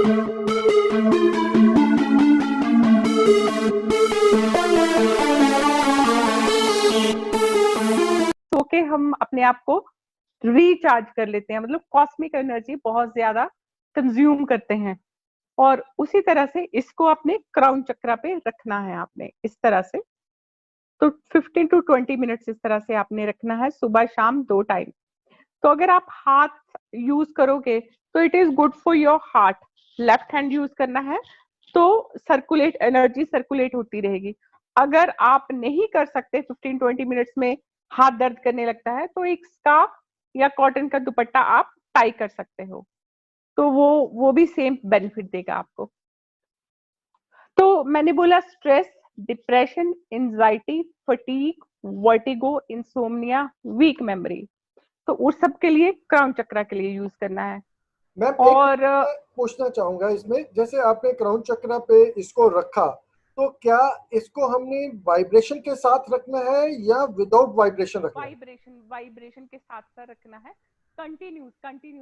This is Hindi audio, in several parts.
सो के हम अपने आप को रिचार्ज कर लेते हैं, मतलब कॉस्मिक एनर्जी बहुत ज्यादा कंज्यूम करते हैं। और उसी तरह से इसको अपने क्राउन चक्रा पे रखना है आपने, इस तरह से। तो 15 टू 20 मिनट्स इस तरह से आपने रखना है, सुबह शाम 2 टाइम। तो अगर आप हाथ यूज करोगे तो it is good for your heart. Left hand use करना है तो सर्कुलेट एनर्जी सर्कुलेट होती रहेगी। अगर आप नहीं कर सकते 15-20 मिनट्स में, हाथ दर्द करने लगता है, तो एक स्कार्फ या कॉटन का दुपट्टा आप टाई कर सकते हो, तो वो भी सेम बेनिफिट देगा आपको। तो मैंने बोला stress, depression, anxiety, fatigue, vertigo, insomnia, weak memory, तो उस सब के लिए क्राउन चक्रा के लिए यूज करना है। मैम एक और मैं पूछना चाहूंगा इसमें, जैसे आपने क्राउन चक्रा पे इसको रखा, तो क्या इसको हमने वाइब्रेशन के साथ रखना है या विदाउट वाइब्रेशन रखना है? वाइब्रेशन के साथ साथ रखना है। कंटिन्यूस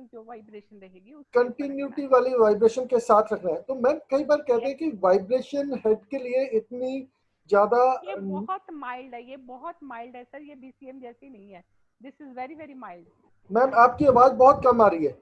जो वाइब्रेशन रहेगी उसके ऊपर रखना कंटिन्यूटी है। वाली वाइब्रेशन के साथ रखना है। तो मैम कई बार कहते हैं कि वाइब्रेशन हेड के लिए इतनी ज्यादा ये बहुत माइल्ड है, ये बहुत माइल्ड है सर, ये बीसीएम जैसी नहीं है। This is very very mild. Ma'am आपकी आवाज बहुत कम आ रही है।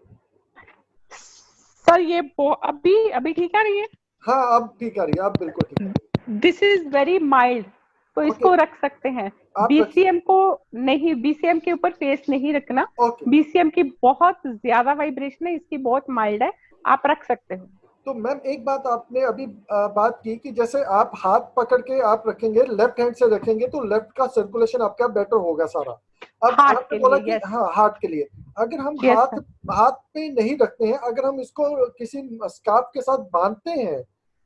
सर ये अभी अभी ठीक आ रही है? हाँ अब ठीक आ रही है, आप बिल्कुल ठीक आ रही दिस इज वेरी माइल्ड, तो है। ओके, इसको रख सकते हैं। आप रख बीसीएम को नहीं, बीसीएम के ऊपर फेस नहीं रखना। ओके। बीसीएम की बहुत ज्यादा वाइब्रेशन है, इसकी बहुत माइल्ड है, आप रख सकते हो। तो मैम एक बात आपने अभी बात की कि जैसे आप हाथ पकड़ के आप रखेंगे, लेफ्ट हैंड से रखेंगे तो लेफ्ट का सर्कुलेशन आपका बेटर होगा सारा। अब हार्ट आपने के बोला लिए, कि यस हाँ हार्ट के लिए, अगर हम यस हाथ सर। हाथ पे नहीं रखते हैं, अगर हम इसको किसी स्कार्फ के साथ बांधते हैं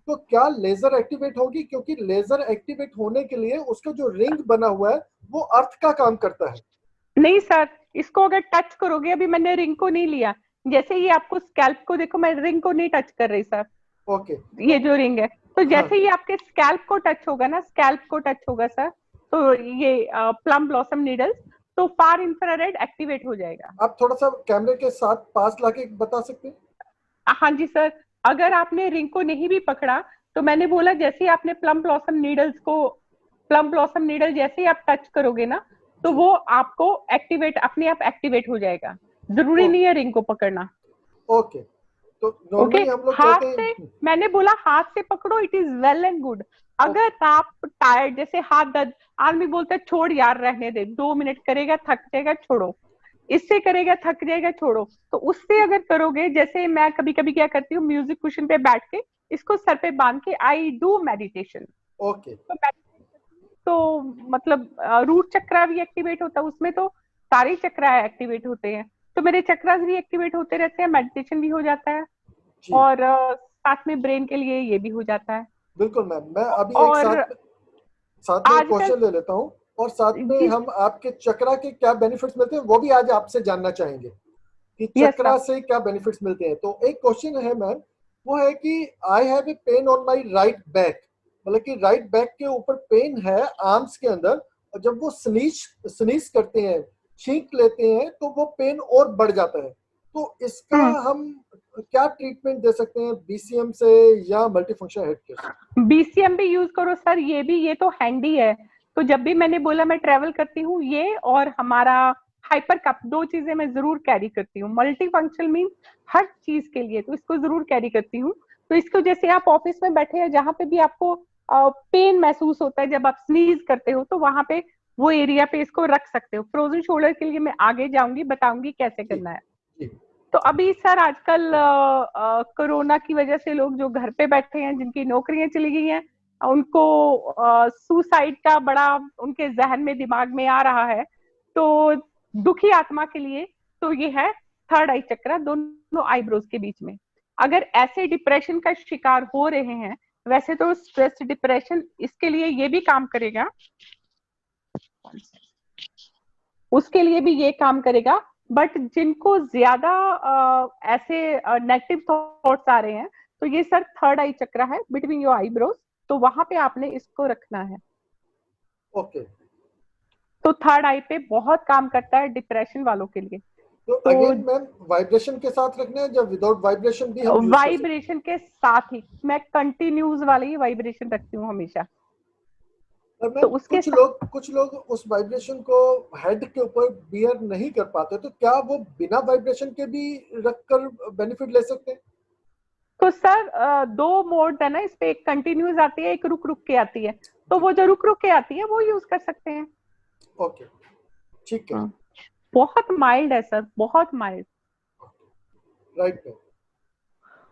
तो क्या लेजर एक्टिवेट होगी? क्योंकि लेजर एक्टिवेट होने के लिए उसका जो रिंग बना हुआ है वो अर्थ का काम करता है। नहीं सर, इसको अगर टच करोगे, अभी मैंने रिंग को नहीं लिया, जैसे ये आपको स्कैल्प को देखो, मैं रिंग को नहीं टच कर रही सर, ओके ये तो जो रिंग है, तो हाँ जैसे ही आपके स्कैल्प को टच होगा ना, स्कैल्प को टच होगा सर, तो ये प्लम ब्लॉसम नीडल्स, तो फार इंफ्रारेड एक्टिवेट हो जाएगा। आप थोड़ा सा कैमरे के साथ पास लाके बता सकते हैं? हाँ जी सर। अगर आपने रिंग को नहीं भी पकड़ा, तो मैंने बोला जैसे ही आपने प्लम ब्लॉसम नीडल जैसे ही आप टच करोगे ना, तो जी वो आपको एक्टिवेट, अपने आप एक्टिवेट हो जाएगा। जरूरी नहीं है रिंग को पकड़ना। ओके। तो ओके, नॉर्मली हम लोग हाथ कहते से, हैं मैंने बोला हाथ से पकड़ो, it is well and good. अगर आप टायर्ड, जैसे हाथ दर्द, आदमी बोलता है छोड़ यार रहने दे, 2 मिनट करेगा थक जाएगा छोड़ो, इससे करेगा थक जाएगा छोड़ो, तो उससे अगर करोगे, जैसे मैं कभी कभी क्या करती हूँ, म्यूजिक कुशन पे बैठ के इसको सर पे बांध के आई डू मेडिटेशन। ओके तो तो मतलब रूट चक्रा भी एक्टिवेट होता है उसमें, तो सारे चक्रा एक्टिवेट होते हैं, तो मेरे चक्रास भी एक्टिवेट होते रहते हैं, मेडिटेशन भी हो जाता है, जी और साथ में ब्रेन के लिए ये भी हो जाता है। बिल्कुल मैम। मैं अभी एक और साथ में एक आजकल, क्वेश्चन ले लेता हूँ, और साथ में जी, हम आपके चक्रा के क्या बेनिफिट्स मिलते हैं वो भी आज आपसे जानना चाहेंगे कि यस सर। चक्रा से क्या बेनिफिट्स मिलते हैं। तो एक क्वेश्चन है मैम, वो है कि I have a pain on my right back, मतलब कि राइट बैक के ऊपर पेन है आर्म्स के अंदर, और जब वो स्नीज करते हैं, छींक लेते हैं, तो वो पेन और बढ़ जाता है। तो इसका हम क्या ट्रीटमेंट दे सकते हैं, बीसीएम से या मल्टीफंक्शन हेड केयर से? बीसीएम भी यूज करो सर, ये तो हैंडी है। तो जब भी मैंने बोला मैं ट्रेवल करती हूँ, ये और हमारा हाइपर कप, 2 चीजें मैं जरूर कैरी करती हूँ। मल्टी फंक्शनल मीन हर चीज के लिए, तो इसको जरूर कैरी करती हूँ। तो इसको जैसे आप ऑफिस में बैठे हैं, जहां पे भी आपको पेन महसूस होता है जब आप स्नीज करते हो, तो वहां पे वो एरिया पे इसको रख सकते हो। फ्रोजन शोल्डर के लिए मैं आगे जाऊंगी, बताऊंगी कैसे जी करना है। जी तो अभी सर आजकल कोरोना की वजह से लोग जो घर पे बैठे हैं, जिनकी नौकरियां चली गई हैं, उनको सुसाइड का बड़ा उनके जहन में, दिमाग में आ रहा है। तो दुखी आत्मा के लिए तो ये है थर्ड आई चक्रा, दोनों आईब्रोज के बीच में। अगर ऐसे डिप्रेशन का शिकार हो रहे हैं, वैसे तो स्ट्रेस डिप्रेशन, इसके लिए ये भी काम करेगा, उसके लिए भी ये काम करेगा। बट जिनको ज्यादा ऐसे नेगेटिव थॉट्स आ रहे हैं, तो ये सर थर्ड आई चक्रा है बिटवीन योर आईब्रोज, तो वहां पे आपने इसको रखना है। ओके। तो थर्ड आई पे बहुत काम करता है डिप्रेशन वालों के लिए। तो तो अगेन मैम वाइब्रेशन के साथ रखना है या विदाउट वाइब्रेशन भी हम यूज कर सकते हैं? वाइब्रेशन के साथ ही, मैं कंटिन्यूस वाली ही वाइब्रेशन रखती हूँ हमेशा। और तो मैम उसके साथ कुछ लोग उस वाइब्रेशन को हेड के ऊपर बियर नहीं कर पाते, तो क्या वो बिना वाइब्रेशन के भी रखकर बेनिफिट ले सकते हैं? तो सर दो मोड है ना इस पे, एक कंटिन्यूस आती है, एक रुक रुक के आती है। तो जी, वो जो रुक रुक के आती है वो यूज कर सकते हैं। ओके, ठीक है। हाँ, बहुत माइल्ड है सर, बहुत माइल्ड। Right ma'am.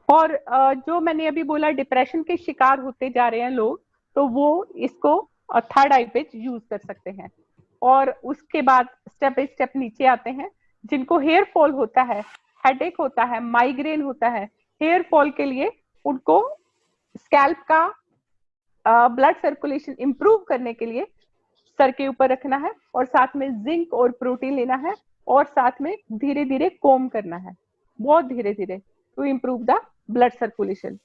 और जो मैंने अभी बोला डिप्रेशन के शिकार होते जा रहे हैं लोग, तो वो इसको थर्ड आई पे यूज कर सकते हैं। और उसके बाद स्टेप बाय स्टेप नीचे आते हैं। जिनको हेयर फॉल होता है, हेडेक होता है, माइग्रेन होता है, हेयर फॉल के लिए उनको स्कैल्प का ब्लड सर्कुलेशन इंप्रूव करने के लिए सर के ऊपर रखना है, और साथ में जिंक और प्रोटीन लेना है, और साथ में धीरे धीरे कोम करना है, बहुत धीरे धीरे, to improve the blood circulation.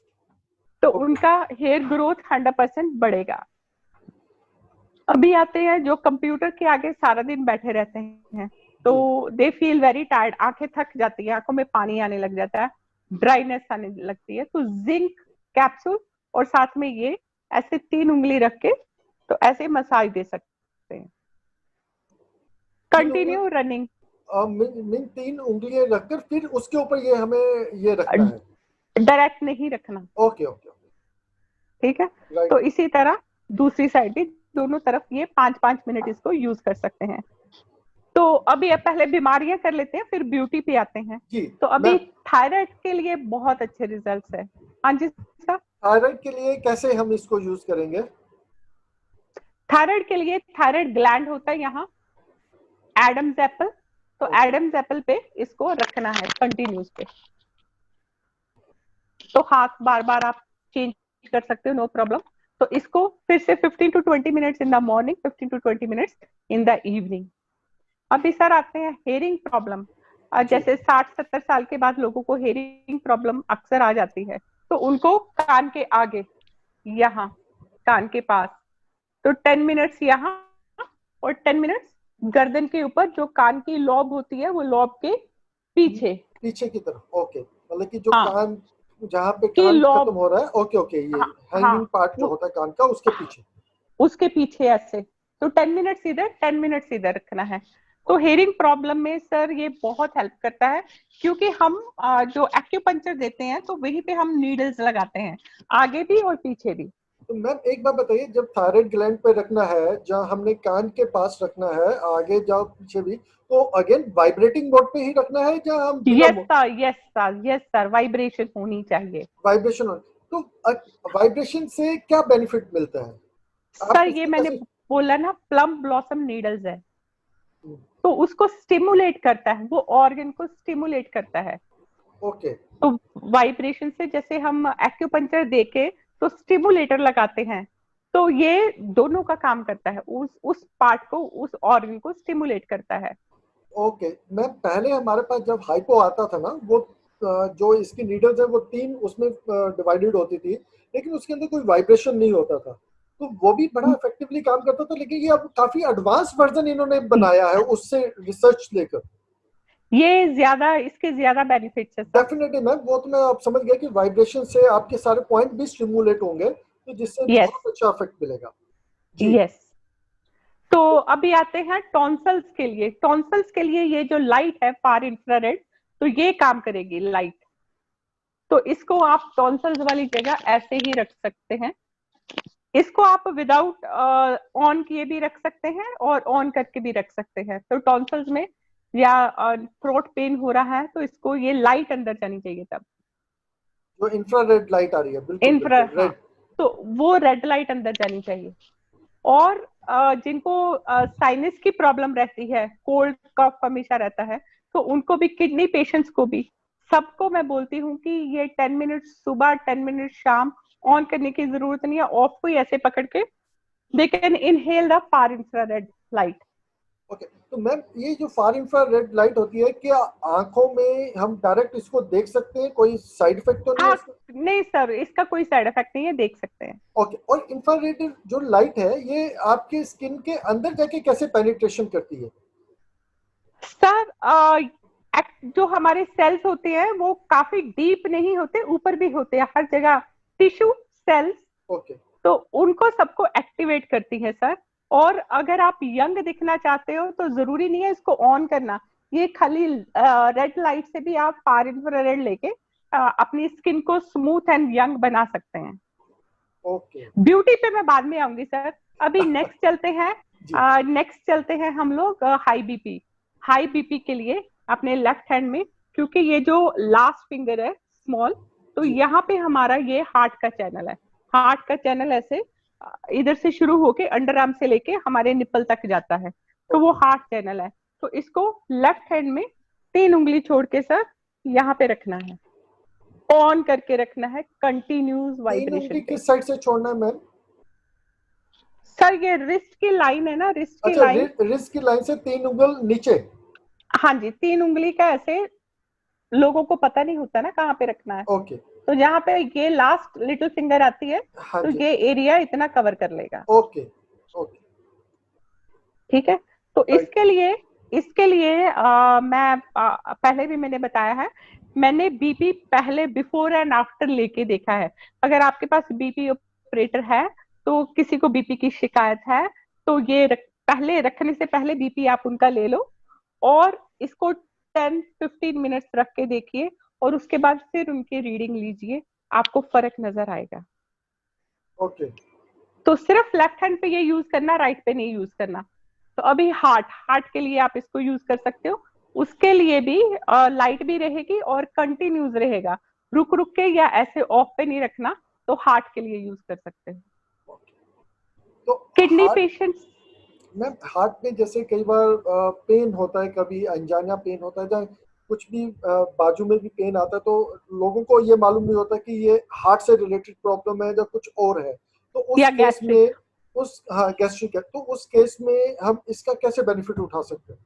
तो ओके, उनका हेयर ग्रोथ 100% बढ़ेगा। अभी आते हैं जो कंप्यूटर के आगे सारा दिन बैठे रहते हैं, तो जी, दे फील वेरी टायर्ड, आंखें थक जाती है, आंखों में पानी आने लग जाता है, ड्राइनेस आने लगती है। तो जिंक कैप्सूल और साथ में ये ऐसे 3 उंगली रख के तो ऐसे मसाज दे सकते हैं। तीन उंगली कंटिन्यू रनिंग। मीन तीन उंगलियां रखकर फिर उसके ऊपर ये हमें ये रखना है? डायरेक्ट नहीं रखना, ओके ओके, ठीक है। राइट। तो इसी तरह दूसरी साइड भी, दोनों तरफ ये 5-5 मिनट इसको यूज कर सकते हैं। तो अभी पहले बीमारियां कर लेते हैं, फिर ब्यूटी पे आते हैं। जी तो अभी मैम, थायराइड के लिए बहुत अच्छे रिजल्ट्स है। हाँ जी सर। थायराइड के लिए कैसे हम इसको यूज करेंगे? थायराइड के लिए थायराइड ग्लैंड होता है यहाँ, एडम्स एप्पल। तो ओके, एडम्स एप्पल पे इसको रखना है कंटिन्यूस पे। तो हाथ बार बार आप चेंज कर सकते हो, नो प्रॉब्लम। तो इसको फिर से 15 to 20 minutes in the morning, 15 to 20 minutes in the evening. अभी सर आते हैं हेयरिंग प्रॉब्लम। जी, जैसे 60-70 साल के बाद लोगों को हेयरिंग प्रॉब्लम अक्सर आ जाती है। तो उनको कान के आगे, यहाँ कान के पास, तो 10 मिनट्स यहाँ और 10 मिनट्स गर्दन के ऊपर, जो कान की लॉब होती है वो लॉब के पीछे। पीछे की तरफ, ओके, मतलब कि जो हाँ, कान, जहाँ पे की कान खत्म लॉब। हो रहा है, ओके ओके, ये हाँ, हैंगिंग हाँ, पार्ट जो वो होता है कान का उसके पीछे। उसके पीछे ऐसे। तो 10 मिनट्स इधर, 10 मिनट्स इधर रखना है। तो हेयरिंग प्रॉब्लम में सर ये बहुत हेल्प करता है, क्योंकि हम जो एक्यूपंक्चर देते हैं तो वहीं पे हम नीडल्स लगाते हैं, आगे भी और पीछे भी। तो मैम एक बात बताइए, जब थायराइड ग्लैंड पे रखना है, जहाँ हमने कान के पास रखना है, आगे जाओ पीछे भी, तो अगेन वाइब्रेटिंग मोड पे ही रखना है जहाँ हम बिना yes sir, yes sir, yes sir, vibration होनी चाहिए। वाइब्रेशन हो? तो वाइब्रेशन से क्या बेनिफिट मिलता है? आप सर ये इसको मैंने कैसे? बोला ना, प्लम ब्लॉसम नीडल्स है, हम्म, तो उसको स्टिमुलेट करता है, वो ऑर्गन को स्टिमुलेट करता है। ओके तो वाइब्रेशन से, जैसे हम एक्यूपंक्चर देके तो स्टिमुलेटर लगाते हैं, तो ये दोनों का काम करता है, उस पार्ट को, उस ऑर्गन को स्टिमुलेट करता है। ओके मैम, पहले हमारे पास जब हाइपो आता था ना, वो जो इसकी नीडल्स है वो तीन उसमें डिवाइडेड होती थी, लेकिन उसके अंदर कोई वाइब्रेशन नहीं होता था, तो वो भी बड़ा इफेक्टिवली काम करता था। लेकिन ये अब काफी एडवांस वर्जन इन्होंने बनाया है उससे रिसर्च लेकर। ये ज्यादा, इसके ज्यादा बेनिफिट्स है सर। डेफिनेटली मैम, वो तो मैं अब समझ गया कि वाइब्रेशन से आपके सारे पॉइंट भी स्टिमुलेट होंगे, तो जिससे यस, बहुत अच्छा इफेक्ट मिलेगा। जी, यस। तो अभी आते हैं टॉन्सल्स के लिए। टॉन्सल्स के लिए ये जो लाइट है फार इंफ्रारेड, तो ये काम करेगी लाइट। तो इसको आप टॉन्सल्स वाली जगह ऐसे ही रख सकते हैं। इसको आप विदाउट ऑन किए भी रख सकते हैं और ऑन करके भी रख सकते हैं। तो टॉन्सल्स में या थ्रोट पेन हो रहा है तो इसको ये लाइट अंदर जानी चाहिए तब। जो इंफ्रारेड लाइट आ रही है, बिल्कुल इंफ्रा, बिल्कुल हाँ। रेड। तो वो रेड लाइट अंदर जानी चाहिए। और जिनको साइनस की प्रॉब्लम रहती है, कोल्ड कफ हमेशा रहता है, तो उनको भी, किडनी पेशेंट्स को भी, सबको मैं बोलती हूँ कि ये 10 मिनट सुबह, 10 मिनट शाम, ऑन करने की जरूरत नहीं है, ऑफ को ही ऐसे पकड़ के they can inhale the far infrared light. Okay, तो मैम ये जो फार इंफ्रारेड लाइट होती है, क्या आंखों में हम डायरेक्ट इसको देख सकते हैं? कोई साइड इफेक्ट तो नहीं है हाँ, इसका? नहीं सर, इसका कोई साइड इफेक्ट नहीं है, देख सकते हैं। ओके, और इंफ्रारेड जो लाइट है ये आपके स्किन के अंदर जाके कैसे पेनिट्रेशन करती है? सर जो हमारे सेल्स होते हैं वो काफी डीप नहीं होते, ऊपर भी होते हैं हर जगह, टिश्यू सेल्स, ओके तो उनको सबको एक्टिवेट करती है सर। और अगर आप यंग दिखना चाहते हो तो जरूरी नहीं है इसको ऑन करना, ये खाली रेड लाइट से भी आप फार इंफ्रारेड लेके अपनी स्किन को स्मूथ एंड यंग बना सकते हैं। ओके ब्यूटी पे मैं बाद में आऊंगी सर, अभी नेक्स्ट चलते हैं। जी नेक्स्ट चलते हैं हम लोग हाई बीपी। हाई बीपी के लिए अपने लेफ्ट हैंड में, क्योंकि ये जो लास्ट फिंगर है स्मॉल, तो जी यहाँ पे हमारा ये हार्ट का चैनल है। हार्ट का चैनल ऐसे इधर से शुरू होके अंडर आर्म से लेके हमारे निप्पल तक जाता है, तो वो ओके हार्ट चैनल है। तो इसको लेफ्ट हैंड में 3 उंगली छोड़ के सर यहाँ पे रखना है, ऑन करके रखना है कंटिन्यूस 3 उंगली वाइब्रेशन पे। किस साइड से छोड़ना है मैम? सर ये रिस्ट की लाइन है ना, रिस्ट की अच्छा, लाइन। रिस्ट की लाइन से 3 उंगल नीचे। हाँ जी, 3 उंगली का ऐसे लोगों को पता नहीं होता ना कहाँ पे रखना है, ओके तो जहाँ पे ये लास्ट लिटिल फिंगर आती है, हाँ तो जी ये एरिया इतना कवर कर लेगा। ओके ओके ठीक है, तो राइट इसके लिए मैं पहले भी मैंने बताया है, मैंने बीपी पहले बिफोर एंड आफ्टर लेके देखा है। अगर आपके पास बीपी ऑपरेटर है, तो किसी को बीपी की शिकायत है, तो पहले रखने से पहले बीपी आप उनका ले लो, और इसको 10-15 मिनट्स रख के देखिए, और उसके बाद फिर उनकी रीडिंग लीजिए, आपको फर्क नजर आएगा। ओके तो सिर्फ लेफ्ट हैंड पे ये यूज करना, राइट पे नहीं यूज करना। तो अभी हार्ट हार्ट के लिए आप इसको यूज कर सकते हो, उसके लिए भी लाइट भी रहेगी और कंटिन्यूस रहेगा, रुक रुक के या ऐसे ऑफ पे नहीं रखना, तो हार्ट के लिए यूज कर सकते हो। तो kidney heart patients. Ma'am, heart में जैसे कई बार पेन होता है, कभी अनजाना पेन होता है, या कुछ भी बाजू में भी पेन आता है, तो लोगों को ये मालूम नहीं होता कि ये हार्ट से रिलेटेड प्रॉब्लम है या कुछ और है। तो उस या केस में गैस्ट्रिक। उस हाँ गैस्ट्रिक है, तो उस केस में हम इसका कैसे बेनिफिट उठा सकते हैं?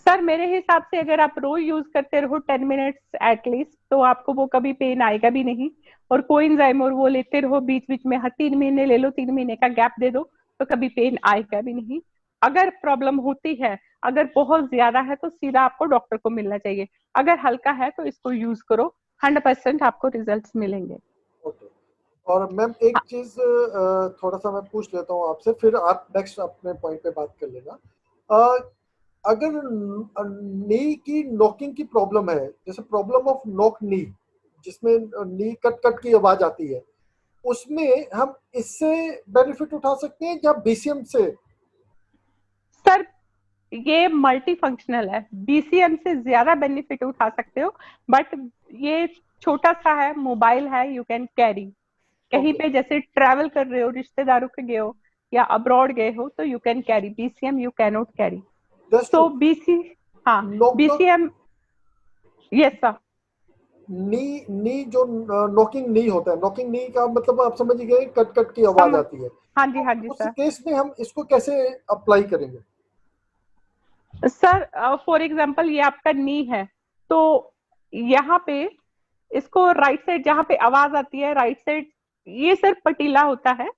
सर मेरे हिसाब से अगर आप रोज यूज करते रहो 10 मिनट्स एटलीस्ट, तो आपको वो कभी पेन आएगा भी नहीं। और कोएंजाइम और वो लेते रहो बीच बीच में, हर 3 महीने ले लो, 3 महीने का गैप दे दो, तो कभी पेन आएगा भी नहीं। अगर प्रॉब्लम होती है, अगर बहुत ज्यादा है, तो सीधा आपको डॉक्टर को मिलना चाहिए। अगर हल्का है तो इसको यूज करो, 100% आपको रिजल्ट मिलेंगे। ओके। और मैम एक चीज थोड़ा सा मैं पूछ लेता हूँ आपसे, फिर आप नेक्स्ट अपने पॉइंट पे बात कर लेना। अगर नी की नॉकिंग की प्रॉब्लम है, जैसे प्रॉब्लम ऑफ नॉक नी, जिसमें नी कट कट की आवाज आती है, उसमें हम इससे बेनिफिट उठा सकते हैं या बीसीएम से? सर ये मल्टी फंक्शनल है, बीसीएम से ज्यादा बेनिफिट उठा सकते हो, बट ये छोटा सा है, मोबाइल है, यू कैन कैरी। कहीं ओके पे जैसे ट्रैवल कर रहे हो, रिश्तेदारों के गए हो या अब्रॉड गए हो, तो you can carry, BCM you can not carry. That's true. So BC, हाँ, नॉक बीसीएम, यस सर। नी नी जो नॉकिंग नी होता है, नॉकिंग नी का मतलब आप समझ गए, कट कट की आवाज सम आती है, हाँ जी, तो हाँ जी उस सर। केस में हम इसको कैसे अप्लाई करेंगे? सर फॉर एग्जांपल ये आपका नी है, तो यहाँ पे इसको राइट साइड जहाँ पे आवाज आती है, राइट साइड, ये सर पटीला होता है।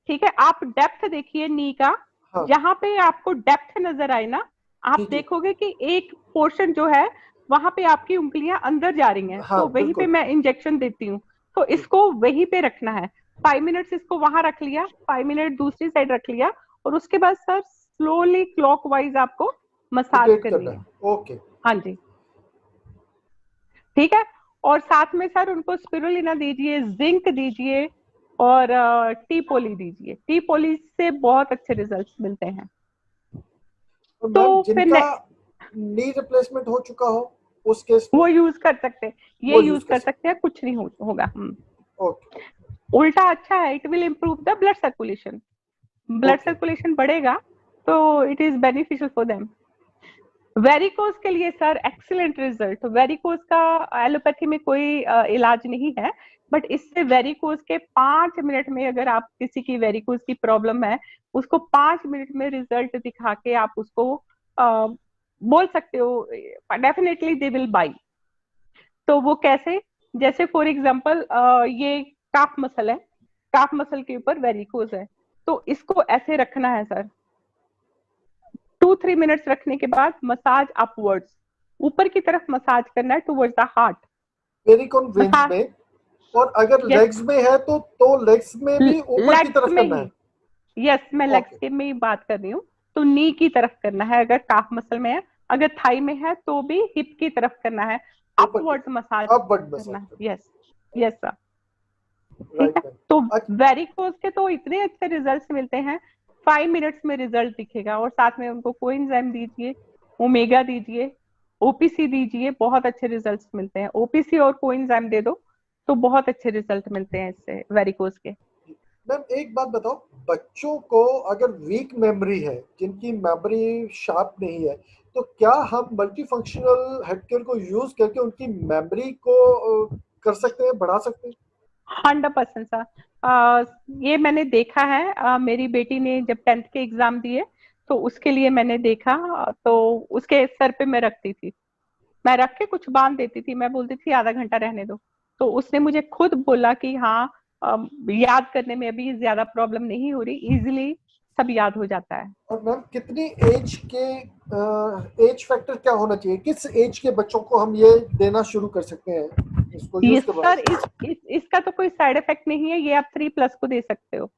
ठीक है, आप डेप्थ देखिए नी का, हाँ जहां पे आपको डेप्थ नजर आए ना, आप जी जी देखोगे कि एक पोर्शन जो है वहां पे आपकी उंगलियां अंदर जा रही हैं, हाँ तो वहीं पे बिल्कुल मैं इंजेक्शन देती हूँ। तो जी। इसको वहीं पे रखना है, 5 मिनट्स इसको वहां रख लिया, 5 मिनट दूसरी साइड रख लिया, और उसके बाद सर स्लोली क्लॉकवाइज आपको मसाज रोटेट करनी करना है। है, ओके। हाँ जी, ठीक है। और साथ में सर उनको स्पिरुलिना दीजिए, जिंक दीजिए, और टी पोली दीजिए। टी पोली से बहुत अच्छे रिजल्ट्स मिलते हैं। तो तो मैम, फिर जिनका नी रिप्लेसमेंट हो चुका हो, उस केस में वो यूज कर सकते हैं, ये वो यूज यूज कर कर सकते सकते हैं, कुछ नहीं होगा। हैं, ओके उल्टा अच्छा है, it will improve the blood circulation. Blood okay circulation बढ़ेगा, तो it is beneficial for them. Varicose के लिए सर एक्सीलेंट रिजल्ट। वेरिकोज का एलोपैथी में कोई इलाज नहीं है, बट इससे वेरिकोज के 5 मिनट में, अगर आप किसी की वेरिकोज की प्रॉब्लम है, उसको 5 मिनट में रिजल्ट दिखा के आप उसको बोल सकते हो, डेफिनेटली दे विल बाई। तो वो कैसे, जैसे फॉर एग्जाम्पल ये काफ मसल है, काफ मसल के ऊपर वेरिकोज है, तो इसको ऐसे रखना है सर, 2-3 मिनट्स रखने के बाद मसाज अपवर्ड्स, ऊपर की तरफ मसाज करना है, टुवर्ड्स द हार्ट। पेरिकॉन वेन्स मसाज, में। और अगर यस, लेग्स में है तो लेग्स में भी ऊपर की लेग्स तरफ में करना ही, है। यस, मैं लेग्स ओके। के में ही बात कर रही हूँ। तो नी की तरफ करना है अगर काफ मसल में है, अगर थाई में है तो भी हिप की तरफ करना है, ऊपर की अपवर्ड मसाज तरफ अपवर्ड मसाज करना है। करना यस, यस सर। है। ठीक है, राइट मैम। तो अच्छा। वेरिकोज के तो इतने अच्छे रिजल्ट्स मिलते हैं, 5 मिनट्स में रिजल्ट दिखेगा। और साथ में उनको कोएंजाइम दीजिए, ओमेगा दीजिए, ओपीसी दीजिए, बहुत अच्छे रिजल्ट्स मिलते हैं। ओपीसी और कोएंजाइम दे दो तो बहुत अच्छे रिजल्ट मिलते हैं इससे वेरिकोज के। मैम एक बात बताओ, बच्चों को अगर वीक मेमोरी है, जिनकी मेमोरी शार्प नहीं है, तो क्या हम मल्टी फंक्शनल हेडकेयर को यूज करके उनकी मेमोरी को कर सकते हैं, बढ़ा सकते हैं? 100% सर। अ, ये मैंने देखा है। मेरी बेटी ने जब 10th के एग्जाम दिए तो उसके लिए मैंने देखा। तो उसके सर पे मैं रखती थी, मैं रख के कुछ बांध देती थी, मैं बोलती थी आधा घंटा रहने दो। तो उसने मुझे खुद बोला कि हाँ, याद करने में अभी ज्यादा प्रॉब्लम नहीं हो रही, इजीली सब याद हो जाता है। और मैम कितनी एज के एज फैक्टर क्या होना चाहिए, किस एज के बच्चों को हम ये देना शुरू कर सकते हैं, इसको ये यूज करवा सर, सकते इसका तो कोई साइड इफेक्ट नहीं है, ये आप 3+ को दे सकते हो। हैं?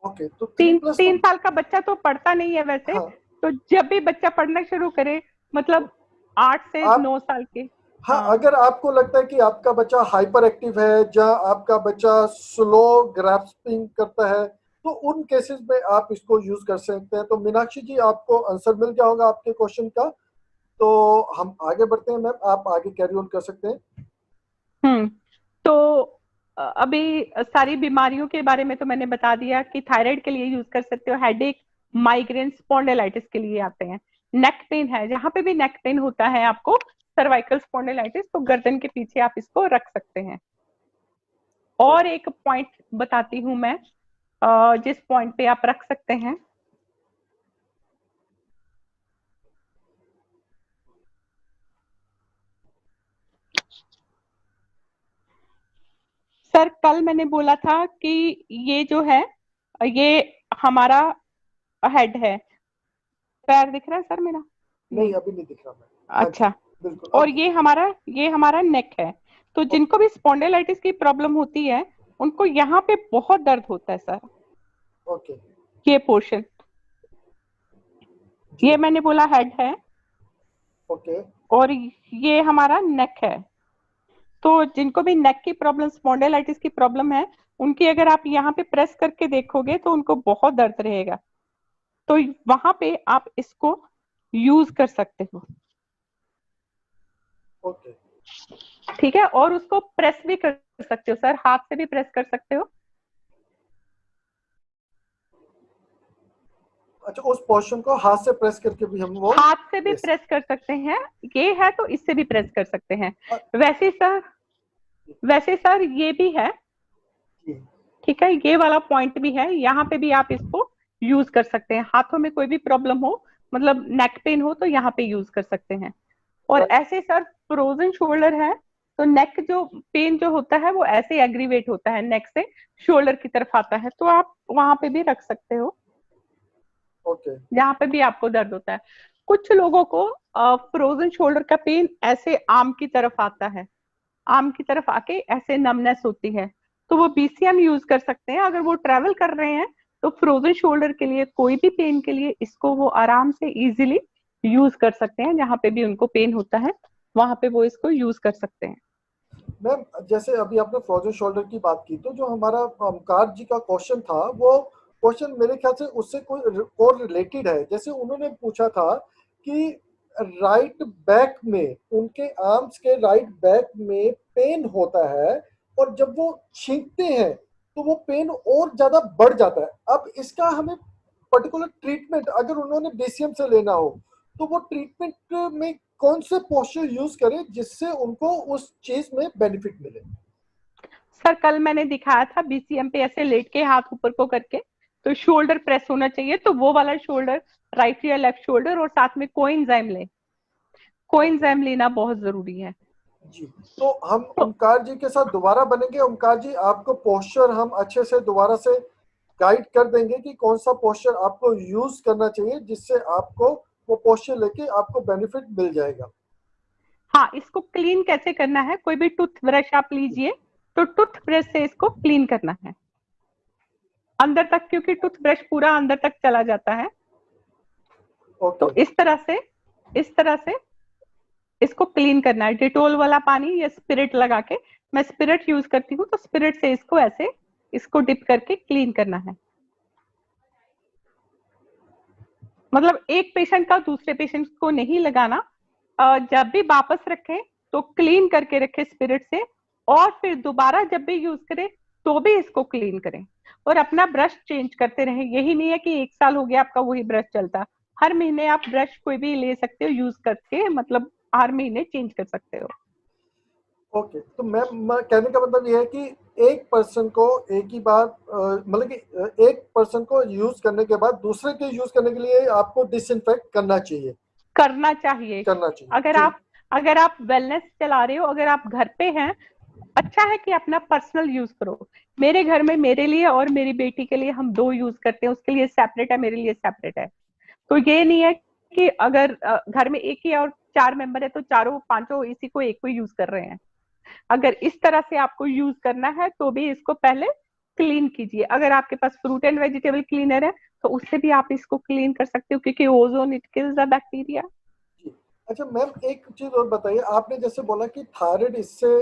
ओके, तो थ्री तीन प्लस तो। 3 साल का बच्चा तो पढ़ता नहीं है वैसे। हाँ। तो जब भी बच्चा पढ़ना शुरू करे, मतलब 8 से आप, 9 साल के। हाँ, हाँ, अगर आपको लगता है कि आपका बच्चा हाइपर एक्टिव है या आपका बच्चा स्लो ग्रैस्पिंग करता है, तो उन केसेस में आप इसको यूज कर सकते हैं। तो मीनाक्षी जी, आपको आंसर मिल गया होगा आपके क्वेश्चन का। तो हम आगे बढ़ते हैं मैम, आप आगे कैरी ऑन कर सकते हैं। हम्म। तो अभी सारी बीमारियों के बारे में तो मैंने बता दिया कि थायराइड के लिए यूज कर सकते हो, हेडेक, माइग्रेन, स्पॉन्डिलाइटिस के लिए आते हैं। नेक पेन है, जहां पे भी नेक पेन होता है आपको, सर्वाइकल स्पॉन्डिलाइटिस, तो गर्दन के पीछे आप इसको रख सकते हैं। और एक पॉइंट बताती हूँ मैं, जिस पॉइंट पे आप रख सकते हैं। सर, कल मैंने बोला था कि ये जो है, ये हमारा हेड है। पैर दिख रहा है सर मेरा? नहीं, नहीं। अभी नहीं दिख रहा मैम। हाँ जी, अच्छा। बिल्कुल और अब दिख ये हमारा नेक है। तो रहा। जिनको भी स्पॉन्डिलाइटिस की प्रॉब्लम होती है, उनको यहाँ पे बहुत दर्द होता है सर, ओके। ये पोर्शन। जी। ये मैंने बोला हेड है, ओके। और ये हमारा नेक है। तो जिनको भी नेक की प्रॉब्लम, स्पॉन्डिलाइटिस की प्रॉब्लम है, उनकी अगर आप यहाँ पे प्रेस करके देखोगे तो उनको बहुत दर्द रहेगा। तो वहां पे आप इसको यूज कर सकते हो। ओके। ठीक है, और उसको प्रेस भी कर सकते हो सर, हाथ से भी प्रेस कर सकते हो। अच्छा, उस पोर्शन को हाथ से प्रेस करके भी हम वो हाथ से भी ले प्रेस सकते कर सकते हैं, ये है तो इससे भी प्रेस कर सकते हैं। हैं। वैसे सर, वैसे सर ये भी है। जी। ठीक है, ये वाला पॉइंट भी है, यहाँ पे भी आप इसको यूज कर सकते हैं। हाथों में कोई भी प्रॉब्लम हो, मतलब नेक पेन हो, तो यहाँ पे यूज कर सकते हैं। और राइट। ऐसे सर, फ्रोजन शोल्डर है, तो नेक जो पेन जो होता है वो ऐसे एग्रीवेट होता है, नेक से शोल्डर की तरफ आता है, तो आप वहां पे भी रख सकते हो, ओके। जहाँ पे भी आपको दर्द होता है। कुछ लोगों को फ्रोजन शोल्डर का पेन ऐसे आर्म की तरफ आता है, आर्म की तरफ आके ऐसे नमनेस होती है, तो वो बीसीएम यूज कर सकते हैं। अगर वो ट्रेवल कर रहे हैं तो फ्रोजन शोल्डर के लिए, कोई भी पेन के लिए, इसको वो आराम से इजीली यूज कर सकते हैं। जहाँ पे भी उनको पेन होता है वहां पे वो इसको यूज कर सकते हैं। मैम जैसे अभी आपने फ्रोजन शोल्डर की बात की, तो जो हमारा ओमकार जी का क्वेश्चन था, वो क्वेश्चन मेरे ख्याल से उससे कोई और रिलेटेड है। जैसे उन्होंने पूछा था कि राइट बैक में, उनके आर्म्स के राइट बैक में पेन होता है, और जब वो छींकते हैं तो वो पेन और ज्यादा बढ़ जाता है। अब इसका हमें पर्टिकुलर ट्रीटमेंट अगर उन्होंने बीसीएम से लेना हो, तो वो ट्रीटमेंट में कौन से पोस्चर यूज करें जिससे उनको उस चीज में बेनिफिट मिले? सर, कल मैंने दिखाया था बीसीएम पे ऐसे लेट के हाथ ऊपर को करके, तो शोल्डर प्रेस होना चाहिए, तो वो वाला शोल्डर, राइट या लेफ्ट शोल्डर, और साथ में कोएंजाइम ले, ओके। कोएंजाइम लेना बहुत जरूरी है। जी। तो हम तो ओमकार जी के साथ दोबारा बनेंगे। ओमकार जी, आपको पोस्चर हम अच्छे से दोबारा से गाइड कर देंगे कि कौन सा पोस्चर आपको यूज करना चाहिए, जिससे आपको वो पोस्चर लेके आपको बेनिफिट मिल जाएगा। हाँ, इसको क्लीन कैसे करना है, कोई भी टूथ ब्रश आप लीजिए, तो टूथ ब्रश से इसको क्लीन करना है अंदर तक, क्योंकि टूथ ब्रश पूरा अंदर तक चला जाता है। तो इस तरह से इसको क्लीन करना है, डिटोल वाला पानी या स्पिरिट लगा के, मैं स्पिरिट यूज करती हूँ, तो स्पिरिट से इसको ऐसे इसको डिप करके क्लीन करना है। मतलब एक पेशेंट का दूसरे पेशेंट को नहीं लगाना, जब भी वापस रखें तो क्लीन करके रखें स्पिरिट से, और फिर दोबारा जब भी यूज करें तो भी इसको क्लीन करें, और अपना ब्रश चेंज करते रहें। यही नहीं है कि 1 साल हो गया आपका वही ब्रश चलता, हर महीने आप ब्रश कोई भी ले सकते हो यूज करके, मतलब हर महीने चेंज कर सकते हो। ओके, तो मैम कहने का मतलब ये है कि एक पर्सन को एक ही बार मतलब कि एक पर्सन को यूज करने के बाद दूसरे के यूज करने के लिए आपको डिसइंफेक्ट करना चाहिए। करना चाहिए। जी। अगर आप वेलनेस चला रहे हो, अगर आप घर पे हैं, अच्छा है कि अपना पर्सनल यूज करो। मेरे घर में मेरे लिए और मेरी बेटी के लिए हम 2 यूज करते हैं, उसके लिए सेपरेट है, मेरे लिए सेपरेट है। तो ये नहीं है कि अगर घर में एक ही और 4 मेंबर है तो चारों पांचों इसी को एक को यूज कर रहे हैं। अगर इस तरह से आपको यूज करना है तो भी इसको पहले क्लीन कीजिए। अगर आपके पास फ्रूट एंड वेजिटेबल क्लीनर है तो उससे भी आप इसको क्लीन कर सकते हो, क्योंकि ozone it kills the bacteria. जी। अच्छा मैम, एक चीज और बताइए, आपने जैसे बोला कि थायराइड इससे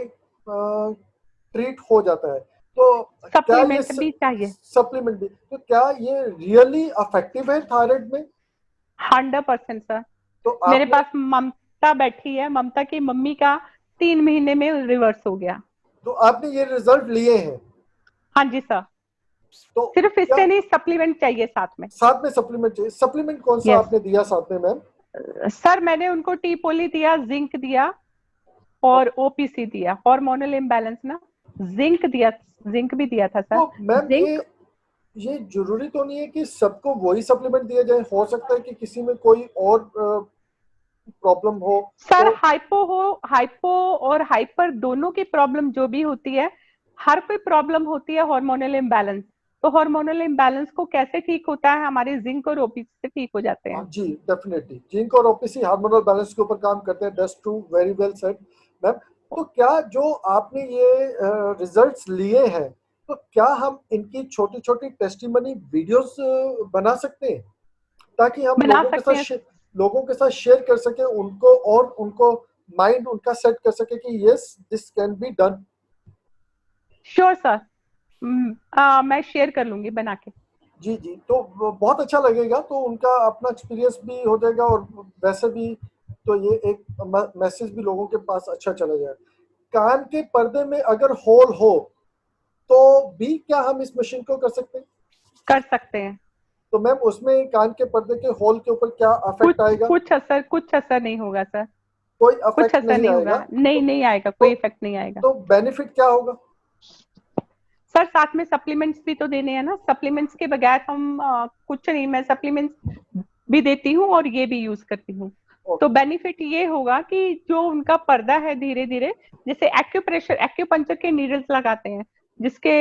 ट्रीट हो जाता है, तो क्या ये सप्लीमेंट भी चाहिए। सप्लीमेंट भी, तो क्या ये रियली इफेक्टिव है थायराइड में? 100% सर। तो मेरे आपने पास ममता बैठी है, ममता की मम्मी का 3 महीने में रिवर्स हो गया। तो आपने ये रिजल्ट लिए हैं? हाँ जी सर। तो सिर्फ क्या इससे नहीं, सप्लीमेंट चाहिए साथ में। साथ में सप्लीमेंट चाहिए? सप्लीमेंट कौन सा यस आपने दिया साथ में मैम? सर, मैंने उनको टी पोली दिया, जिंक दिया, और ओपीसी दिया, हार्मोनल इम्बैलेंस ना, जिंक दिया, जिंक भी दिया था सर। तो मैम जिंक। ये जरूरी तो नहीं है कि सबको वही सप्लीमेंट दिया जाए, हो सकता है कि किसी में कोई और प्रॉब्लम हो। सर तो हाइपो और हाइपर दोनों की प्रॉब्लम जो भी होती है, हर कोई प्रॉब्लम होती है हार्मोनल इम्बैलेंस। तो हार्मोनल इम्बैलेंस को कैसे ठीक होता है, हमारे जिंक और ओपीसी से ठीक हो जाते हैं। जी डेफिनेटली, जिंक और ओपीसी हार्मोनल बैलेंस के ऊपर काम करते हैं। That's true, very well said ma'am. तो क्या जो आपने ये रिजल्ट्स लिए हैं, तो क्या हम इनकी छोटी छोटी टेस्टिमनी वीडियोस बना सकते हैं, ताकि हम बना सकते हैं। लोगों के साथ शेयर कर सके उनको, और उनको माइंड उनका सेट कर सके कि yes this can be done? Sure sir. मैं शेयर कर लूंगी बना के। जी जी, तो बहुत अच्छा लगेगा, तो उनका अपना एक्सपीरियंस भी हो जाएगा, और वैसे भी तो ये एक मैसेज भी लोगों के पास अच्छा चला जाए। कान के पर्दे में अगर होल हो तो भी क्या हम इस मशीन को कर सकते हैं? कर सकते हैं। तो मैम उसमें कान के पर्दे के होल के ऊपर क्या अफेक्ट आएगा? कुछ असर नहीं होगा सर। कोई कुछ अफेक्ट असर नहीं नहीं आएगा? होगा, नहीं तो नहीं आएगा, तो, कोई इफेक्ट नहीं आएगा। तो बेनिफिट क्या होगा? सर साथ में सप्लीमेंट्स भी तो देने हैं ना, सप्लीमेंट्स के बगैर हम कुछ नहीं। मैं सप्लीमेंट्स भी देती हूँ और ये भी यूज करती हूँ। तो ओके। बेनिफिट ये होगा कि जो उनका पर्दा है धीरे धीरे, जैसे एक्यूप्रेशर एक्यूपंक्चर के नीडल्स लगाते हैं, जिसके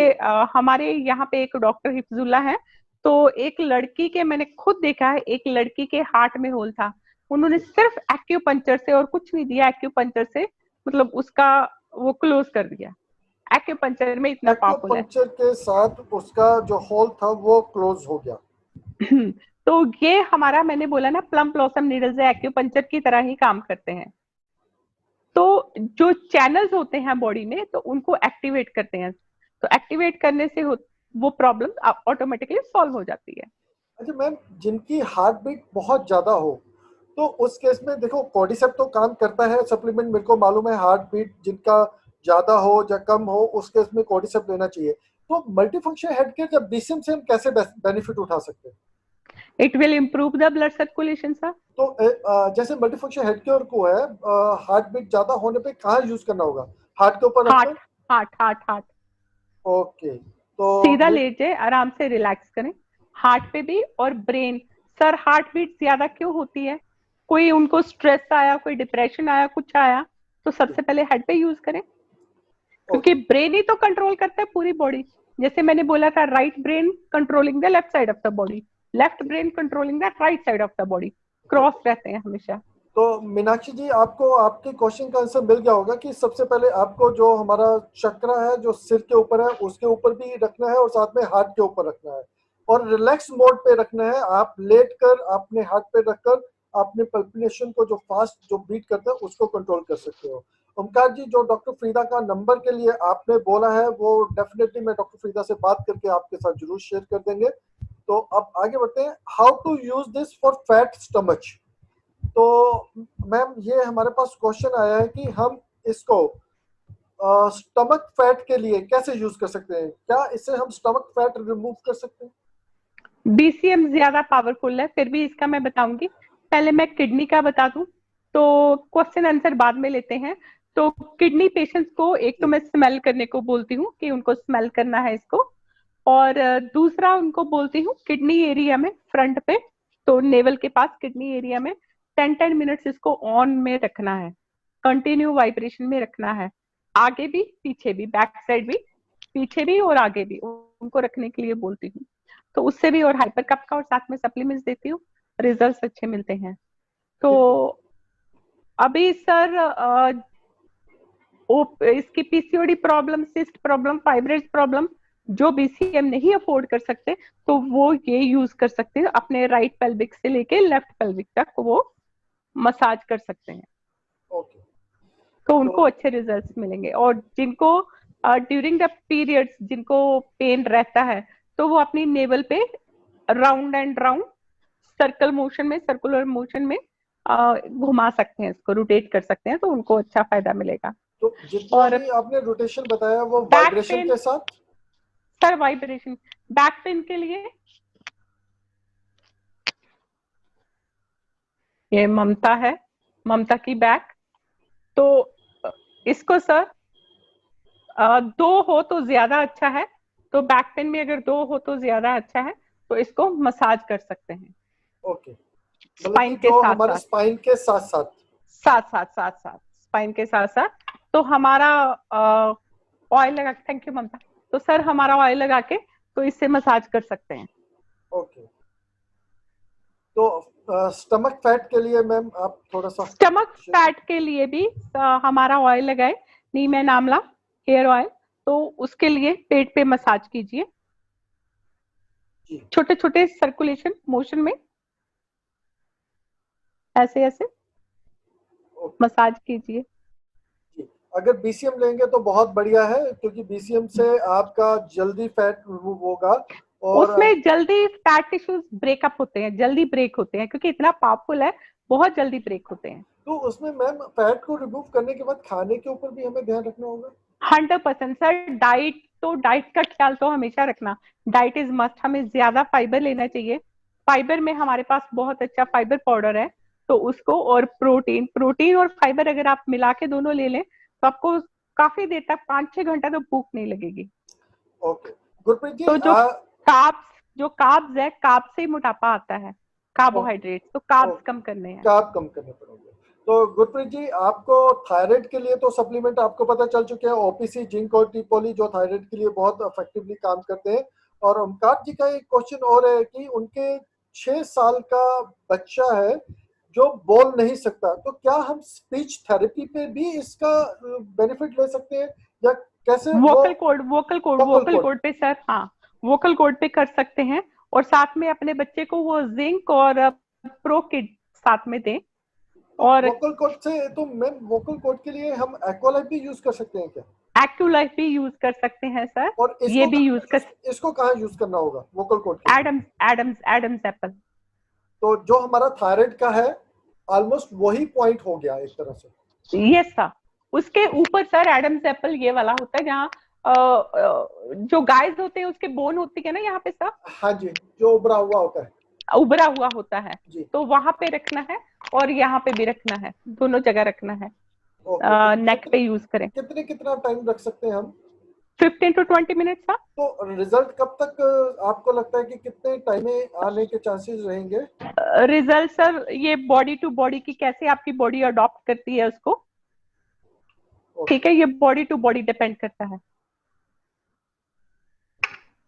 हमारे यहाँ पे एक डॉक्टर हिफ्जुल्ला है, तो एक लड़की के मैंने खुद देखा है, एक लड़की के हार्ट में होल था, उन्होंने सिर्फ एक्यूपंक्चर से और कुछ नहीं दिया, एक्यूपंक्चर से मतलब उसका वो क्लोज कर दिया। एक्यूपंक्चर में इतना पावरफुल है। एक्यूपंक्चर के साथ उसका जो होल था वो क्लोज हो गया? तो ये हमारा, मैंने बोला ना, प्लम ब्लॉसम नीडल्स एक्यूपंक्चर की तरह ही काम करते हैं। तो जो चैनल्स होते हैं बॉडी में, तो उनको एक्टिवेट करते हैं, तो एक्टिवेट करने से वो प्रॉब्लम ऑटोमेटिकली सॉल्व हो जाती है। अच्छा मैम, जिनकी हार्ट बीट बहुत ज्यादा हो, तो उस केस में देखो कॉर्डिसेप तो काम करता है सप्लीमेंट, मेरे को मालूम है। हार्ट बीट जिनका ज्यादा हो या कम हो, उस केस में कॉर्डिसेप लेना चाहिए। तो मल्टीफंक्शन हेड केयर जब डीसीएम से हम कैसे बेनिफिट उठा सकते हैं? It will improve the blood circulation sir. तो जैसे मल्टीफंक्शन हेड केयर को है, हार्ट बीट ज्यादा होने पे कहाँ यूज करना होगा? हार्ट के ऊपर रखना? Heart heart. ओके। तो सीधा लेटे आराम से रिलैक्स करें, हार्ट पे भी और ब्रेन। सर हार्ट बीट ज्यादा क्यों होती है, कोई उनको स्ट्रेस आया, कोई डिप्रेशन आया, कुछ आया, तो सबसे पहले हेड पे यूज करें, क्योंकि ओके। ब्रेन ही तो कंट्रोल करता है पूरी बॉडी। जैसे मैंने बोला था, right brain controlling the left side of the body, left brain controlling the right side of the body, cross रहते हैं हमेशा। तो मीनाक्षी जी, आपको आपके क्वेश्चन का आंसर मिल गया होगा कि सबसे पहले आपको जो हमारा चक्रा है जो सिर के ऊपर है उसके ऊपर भी रखना है और साथ में हार्ट के ऊपर रखना है और रिलैक्स मोड पे रखना है। आप लेट कर अपने हार्ट पे रखकर अपने पल्पिनेशन को जो फास्ट जो बीट करता है उसको कंट्रोल कर सकते हो। ओमकार जी, जो डॉक्टर फ्रीदा का नंबर के लिए आपने बोला है वो डेफिनेटली मैं डॉक्टर फ्रीदा से बात करके आपके साथ जरूर शेयर कर देंगे। तो अब आगे बढ़ते हैं, how to use this for fat stomach. तो मैम ये हमारे पास क्वेश्चन आया है कि हम इसको स्टमक फैट के लिए कैसे यूज कर सकते हैं, क्या इससे हम स्टमक फैट रिमूव कर सकते हैं? बीसीएम ज्यादा पावरफुल है, फिर भी इसका मैं बताऊंगी। पहले मैं किडनी का बता दूं, तो क्वेश्चन आंसर बाद में लेते हैं। तो किडनी पेशेंट्स को एक तो जी मैं स्मेल करने को बोलती हूँ कि उनको स्मेल करना है इसको, और दूसरा उनको बोलती हूँ किडनी एरिया में फ्रंट पे, तो नेवल के पास किडनी एरिया में 10-10 मिनट्स इसको ऑन में रखना है, कंटिन्यू वाइब्रेशन में रखना है, आगे भी पीछे भी, बैक साइड भी, पीछे भी और आगे भी उनको रखने के लिए बोलती हूँ। तो उससे भी, और हाइपर कप का और साथ में सप्लीमेंट्स देती हूँ, रिजल्ट्स अच्छे मिलते हैं। तो ठीक है। अभी सर इसकी PCOD problem, cyst problem, fibroid problem, जो बीसीएम नहीं अफोर्ड कर सकते तो वो ये यूज कर सकते हैं, अपने राइट पेल्विक से लेके लेफ्ट पेल्विक तक वो मसाज कर सकते हैं, ओके। तो तो उनको अच्छे रिजल्ट्स मिलेंगे। और जिनको ड्यूरिंग द पीरियड्स जिनको पेन रहता है, तो वो अपनी नेवल पे round and round circle motion में, सर्कुलर मोशन में घुमा सकते हैं, इसको रोटेट कर सकते हैं, तो उनको अच्छा फायदा मिलेगा। तो जितना और भी आपने रोटेशन बताया वो बैक वाइब्रेशन पेन, के साथ? सर वाइब्रेशन, बैक पेन के लिए ये ममता है, ममता की बैक। तो इसको सर दो हो तो ज्यादा अच्छा है, तो बैक पेन में अगर दो हो तो ज्यादा अच्छा है, तो इसको मसाज कर सकते हैं ओके, मतलब कि स्पाइन के जो साथ हमारे साथ, स्पाइन के साथ साथ। स्पाइन के साथ साथ। तो हमारा ऑयल लगा, थैंक यू ममता। तो सर हमारा ऑयल लगा के तो इससे मसाज कर सकते हैं। ओके। तो स्टमक फैट के लिए मैम आप थोड़ा सा स्टमक फैट के लिए भी हमारा ऑयल लगाए, नीम एंड आंवला हेयर ऑयल, तो उसके लिए पेट पे मसाज कीजिए, जी छोटे छोटे सर्कुलेशन मोशन में, ऐसे ऐसे ओके मसाज कीजिए। जी। अगर बीसीएम लेंगे तो बहुत बढ़िया है क्योंकि बीसीएम से आपका जल्दी फैट रिमूव होगा। और उसमें जल्दी फैट टिश्यूज ब्रेकअप होते हैं, जल्दी ब्रेक होते हैं, क्योंकि इतना पावरफुल है, बहुत जल्दी ब्रेक होते हैं। तो उसमें मैम फैट को रिमूव करने के बाद खाने के ऊपर भी हमें ध्यान रखना होगा? 100% सर, डाइट तो, डाइट का ख्याल तो हमेशा रखना, डाइट इज मस्ट, हमें ज्यादा फाइबर लेना चाहिए। फाइबर में हमारे पास बहुत अच्छा फाइबर पाउडर है, तो उसको, और प्रोटीन, प्रोटीन और फाइबर अगर आप मिला के दोनों ले लें तो आपको काफी देर तक, 5-6 घंटा तो भूख नहीं लगेगी। ओके गुरप्रीत जी। तो जो कार्ब्स है, कार्ब से ही मोटापा आता है, कार्बोहाइड्रेट, तो कार्ब्स कम करने हैं। कार्ब कम करने पड़ेंगे। तो गुरप्रीत जी, आपको थायराइड के लिए तो सप्लीमेंट आपको पता चल चुके हैं, ओपीसी, जिंक और टीपोली, जो थायराइड के लिए बहुत इफेक्टिवली काम करते हैं। और ओमकार जी का एक क्वेश्चन और है कि उनके 6 साल का बच्चा है जो बोल नहीं सकता, तो क्या हम स्पीच थेरेपी पे भी इसका बेनिफिट ले सकते हैं या कैसे वो? वोकल वोकल कोड पे सर, हाँ, वोकल कोड पे कर सकते हैं। और साथ में अपने बच्चे को वो जिंक और प्रो किड साथ में दें। तो और वोकल कोड से, तो मैम वोकल कोड के लिए हम एक्वालाइट भी यूज कर सकते हैं क्या? एक्टिव भी यूज कर सकते हैं सर, और ये भी यूज कर, इसको कहाँ यूज करना होगा वोकल कोड के लिए? Adam's Adam's apple. तो जो हमारा थायराइड का है ऑलमोस्ट वही पॉइंट हो गया एक तरह से। यस सर, उसके ऊपर सर एडम्स एप्पल ये वाला होता है, जहाँ जो गाइस होते हैं उसके बोन होती है ना यहाँ पे सर, हाँ जी, जो उभरा हुआ होता है। उभरा हुआ होता है, जी तो वहां पे रखना है और यहाँ पे भी रखना है, दोनों जगह रखना है। ओके। तो नेक पे यूज करें, कितना टाइम रख सकते हैं हम? 15 to 20 मिनट सर। तो रिजल्ट कब तक आपको लगता है कि कितने टाइम में आने के चांसेस रहेंगे? रिजल्ट सर ये बॉडी टू बॉडी की, कैसे आपकी बॉडी अडॉप्ट करती है उसको, ओके। ठीक है, ये बॉडी टू बॉडी डिपेंड करता है।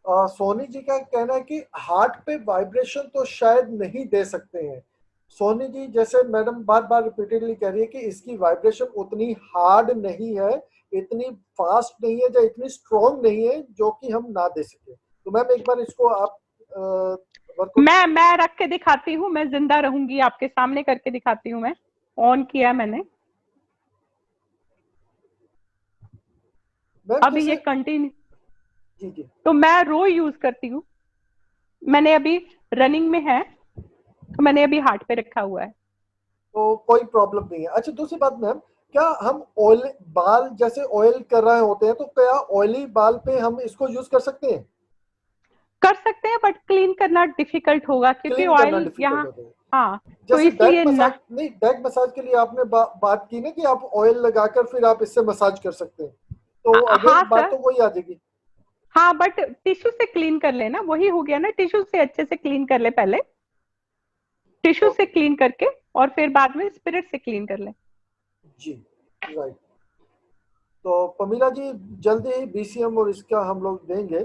सोनी जी का कहना है कि हार्ट पे वाइब्रेशन तो शायद नहीं दे सकते हैं, सोनी जी, जैसे मैडम बार बार रिपीटेडली कह रही है कि इसकी वाइब्रेशन उतनी हार्ड नहीं है, इतनी फास्ट नहीं है, या इतनी स्ट्रॉन्ग नहीं है जो कि हम ना दे सके। तो मैम एक बार इसको आप वर्कआउट। मैं रख के दिखाती हूँ, मैं जिंदा रहूंगी, आपके सामने करके दिखाती हूँ। मैं ऑन किया मैंने, मैम अभी ये जैसे, कंटिन्यू, जी जी, तो मैं रो यूज करती हूँ। मैंने अभी रनिंग में है, तो मैंने अभी हार्ट पे रखा हुआ है। तो कोई प्रॉब्लम नहीं है। अच्छा, दूसरी बात मैम, क्या हम ऑयल बाल जैसे ऑयल कर रहे होते हैं तो क्या ऑयली बाल पे हम इसको यूज कर सकते हैं? कर सकते हैं, बट क्लीन करना डिफिकल्ट होगा क्योंकि क्लीन करना ऑयल डिफिकल्ट यहाँ, होता है। हाँ, तो जैसे बैक इसलिए मसाज, ना। नहीं बैक मसाज के लिए आपने बात की ना कि आप ऑयल लगाकर फिर आप इससे मसाज कर सकते हैं, तो हाँ अगेन बात सर, तो वही आ जाएगी। हाँ, बट टिश्यू से क्लीन कर लेना, वही हो गया ना, टिश्यू से अच्छे से क्लीन कर ले पहले, टिश्यू से ओके, क्लीन करके और फिर बाद में स्पिरिट से क्लीन कर ले। जी, राइट। तो पमीला जी, जल्दी ही बीसीएम और इसका हम लोग देंगे,